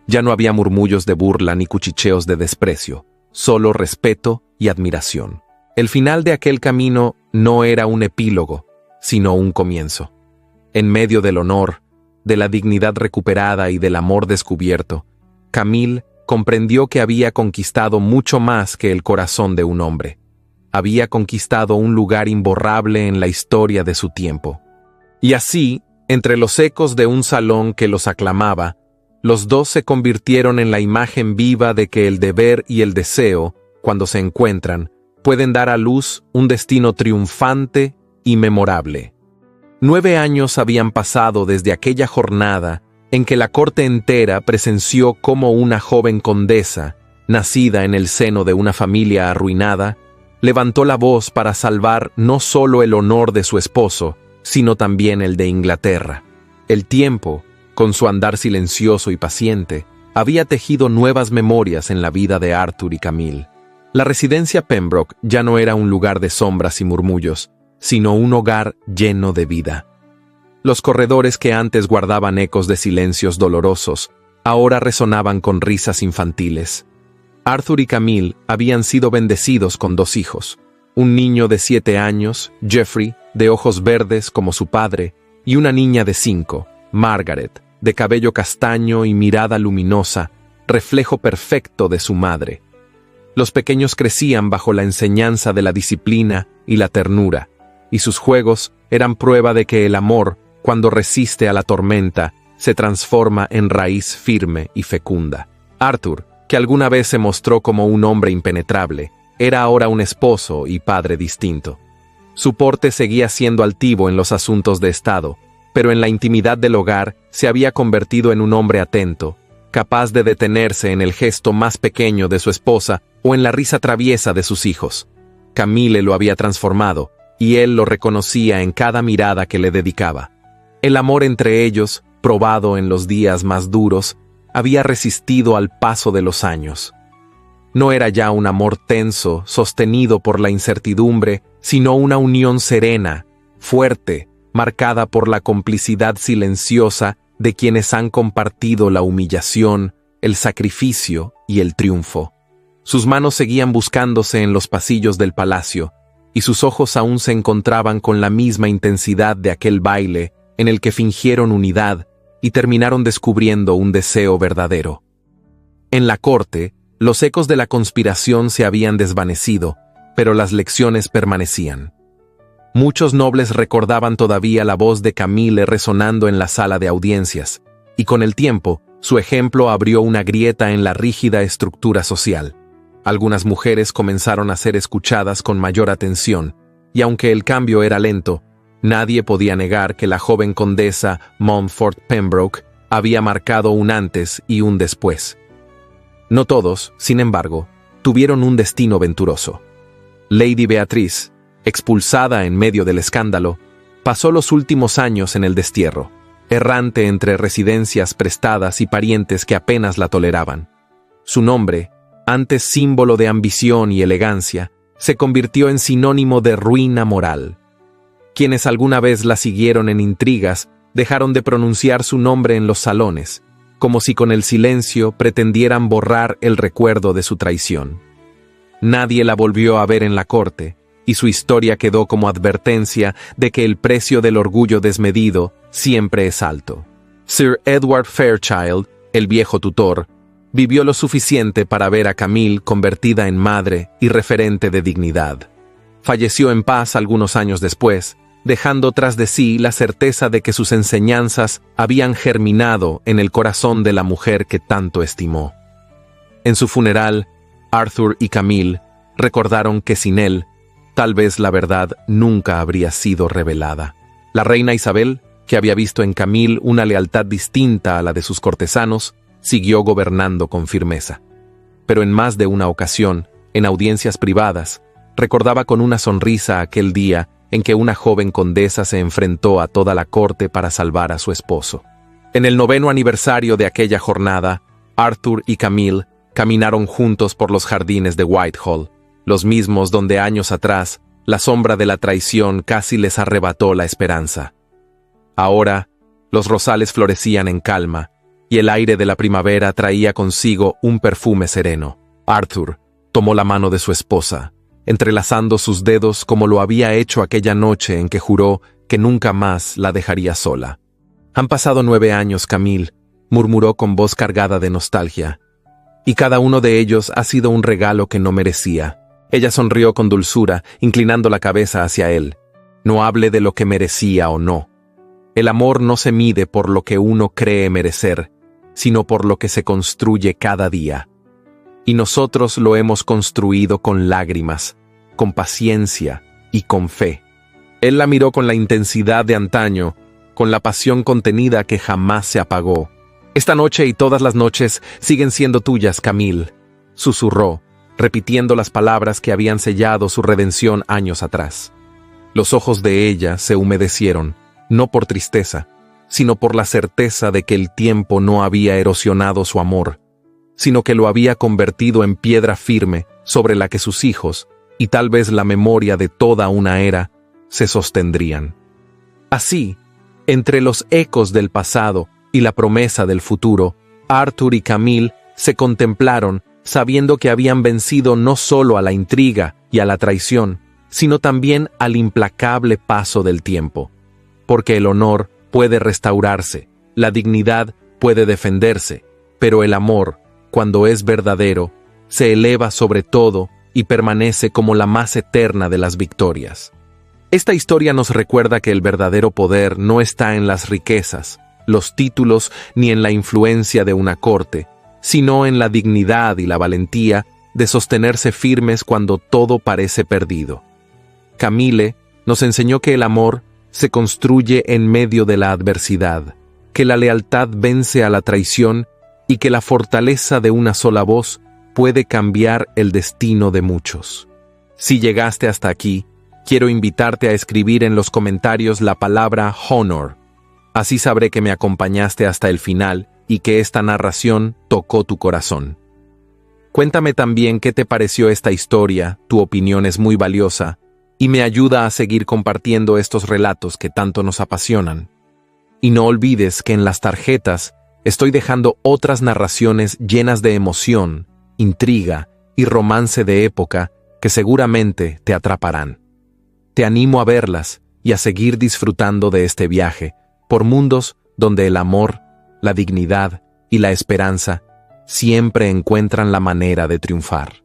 S1: Ya no había murmullos de burla ni cuchicheos de desprecio, solo respeto y admiración. El final de aquel camino no era un epílogo, sino un comienzo. En medio del honor, de la dignidad recuperada y del amor descubierto, Camille comprendió que había conquistado mucho más que el corazón de un hombre. Había conquistado un lugar imborrable en la historia de su tiempo. Y así, entre los ecos de un salón que los aclamaba, los dos se convirtieron en la imagen viva de que el deber y el deseo, cuando se encuentran, pueden dar a luz un destino triunfante y memorable. 9 años habían pasado desde aquella jornada en que la corte entera presenció cómo una joven condesa, nacida en el seno de una familia arruinada, levantó la voz para salvar no solo el honor de su esposo, sino también el de Inglaterra. El tiempo, con su andar silencioso y paciente, había tejido nuevas memorias en la vida de Arthur y Camille. La residencia Pembroke ya no era un lugar de sombras y murmullos, sino un hogar lleno de vida. Los corredores que antes guardaban ecos de silencios dolorosos, ahora resonaban con risas infantiles. Arthur y Camille habían sido bendecidos con 2 hijos, un niño de 7 años, Geoffrey, de ojos verdes como su padre, y una niña de 5, Margaret, de cabello castaño y mirada luminosa, reflejo perfecto de su madre. Los pequeños crecían bajo la enseñanza de la disciplina y la ternura, y sus juegos eran prueba de que el amor, cuando resiste a la tormenta, se transforma en raíz firme y fecunda. Arthur, que alguna vez se mostró como un hombre impenetrable, era ahora un esposo y padre distinto. Su porte seguía siendo altivo en los asuntos de Estado, pero en la intimidad del hogar se había convertido en un hombre atento, capaz de detenerse en el gesto más pequeño de su esposa o en la risa traviesa de sus hijos. Camille lo había transformado, y él lo reconocía en cada mirada que le dedicaba. El amor entre ellos, probado en los días más duros, había resistido al paso de los años. No era ya un amor tenso, sostenido por la incertidumbre, sino una unión serena, fuerte, marcada por la complicidad silenciosa de quienes han compartido la humillación, el sacrificio y el triunfo. Sus manos seguían buscándose en los pasillos del palacio, y sus ojos aún se encontraban con la misma intensidad de aquel baile en el que fingieron unidad y terminaron descubriendo un deseo verdadero. En la corte, los ecos de la conspiración se habían desvanecido, pero las lecciones permanecían. Muchos nobles recordaban todavía la voz de Camille resonando en la sala de audiencias, y con el tiempo, su ejemplo abrió una grieta en la rígida estructura social. Algunas mujeres comenzaron a ser escuchadas con mayor atención, y aunque el cambio era lento, nadie podía negar que la joven condesa Montfort Pembroke había marcado un antes y un después. No todos, sin embargo, tuvieron un destino venturoso. Lady Beatrice, expulsada en medio del escándalo, pasó los últimos años en el destierro, errante entre residencias prestadas y parientes que apenas la toleraban. Su nombre, antes símbolo de ambición y elegancia, se convirtió en sinónimo de ruina moral. Quienes alguna vez la siguieron en intrigas dejaron de pronunciar su nombre en los salones, como si con el silencio pretendieran borrar el recuerdo de su traición. Nadie la volvió a ver en la corte, y su historia quedó como advertencia de que el precio del orgullo desmedido siempre es alto. Sir Edward Fairchild, el viejo tutor, vivió lo suficiente para ver a Camille convertida en madre y referente de dignidad. Falleció en paz algunos años después, dejando tras de sí la certeza de que sus enseñanzas habían germinado en el corazón de la mujer que tanto estimó. En su funeral, Arthur y Camille recordaron que sin él, tal vez la verdad nunca habría sido revelada. La reina Isabel, que había visto en Camille una lealtad distinta a la de sus cortesanos, siguió gobernando con firmeza. Pero en más de una ocasión, en audiencias privadas, recordaba con una sonrisa aquel día en que una joven condesa se enfrentó a toda la corte para salvar a su esposo. En el 9º aniversario de aquella jornada, Arthur y Camille caminaron juntos por los jardines de Whitehall, los mismos donde años atrás la sombra de la traición casi les arrebató la esperanza. Ahora, los rosales florecían en calma, y el aire de la primavera traía consigo un perfume sereno. Arthur tomó la mano de su esposa, entrelazando sus dedos como lo había hecho aquella noche en que juró que nunca más la dejaría sola. «Han pasado 9 años, Camille», murmuró con voz cargada de nostalgia, «y cada uno de ellos ha sido un regalo que no merecía». Ella sonrió con dulzura, inclinando la cabeza hacia él. «No hable de lo que merecía o no. El amor no se mide por lo que uno cree merecer, sino por lo que se construye cada día. Y nosotros lo hemos construido con lágrimas, con paciencia y con fe». Él la miró con la intensidad de antaño, con la pasión contenida que jamás se apagó. «Esta noche y todas las noches siguen siendo tuyas, Camille», susurró, repitiendo las palabras que habían sellado su redención años atrás. Los ojos de ella se humedecieron, no por tristeza, sino por la certeza de que el tiempo no había erosionado su amor, sino que lo había convertido en piedra firme sobre la que sus hijos, y tal vez la memoria de toda una era, se sostendrían. Así, entre los ecos del pasado y la promesa del futuro, Arthur y Camille se contemplaron, sabiendo que habían vencido no solo a la intriga y a la traición, sino también al implacable paso del tiempo. Porque el honor puede restaurarse, la dignidad puede defenderse, pero el amor, cuando es verdadero, se eleva sobre todo y permanece como la más eterna de las victorias. Esta historia nos recuerda que el verdadero poder no está en las riquezas, los títulos ni en la influencia de una corte, sino en la dignidad y la valentía de sostenerse firmes cuando todo parece perdido. Camille nos enseñó que el amor se construye en medio de la adversidad, que la lealtad vence a la traición y que la fortaleza de una sola voz puede cambiar el destino de muchos. Si llegaste hasta aquí, quiero invitarte a escribir en los comentarios la palabra honor. Así sabré que me acompañaste hasta el final y que esta narración tocó tu corazón. Cuéntame también qué te pareció esta historia, tu opinión es muy valiosa y me ayuda a seguir compartiendo estos relatos que tanto nos apasionan. Y no olvides que en las tarjetas estoy dejando otras narraciones llenas de emoción, intriga y romance de época que seguramente te atraparán. Te animo a verlas y a seguir disfrutando de este viaje por mundos donde el amor, la dignidad y la esperanza siempre encuentran la manera de triunfar.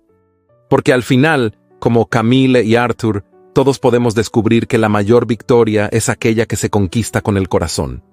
S1: Porque al final, como Camille y Arthur, todos podemos descubrir que la mayor victoria es aquella que se conquista con el corazón.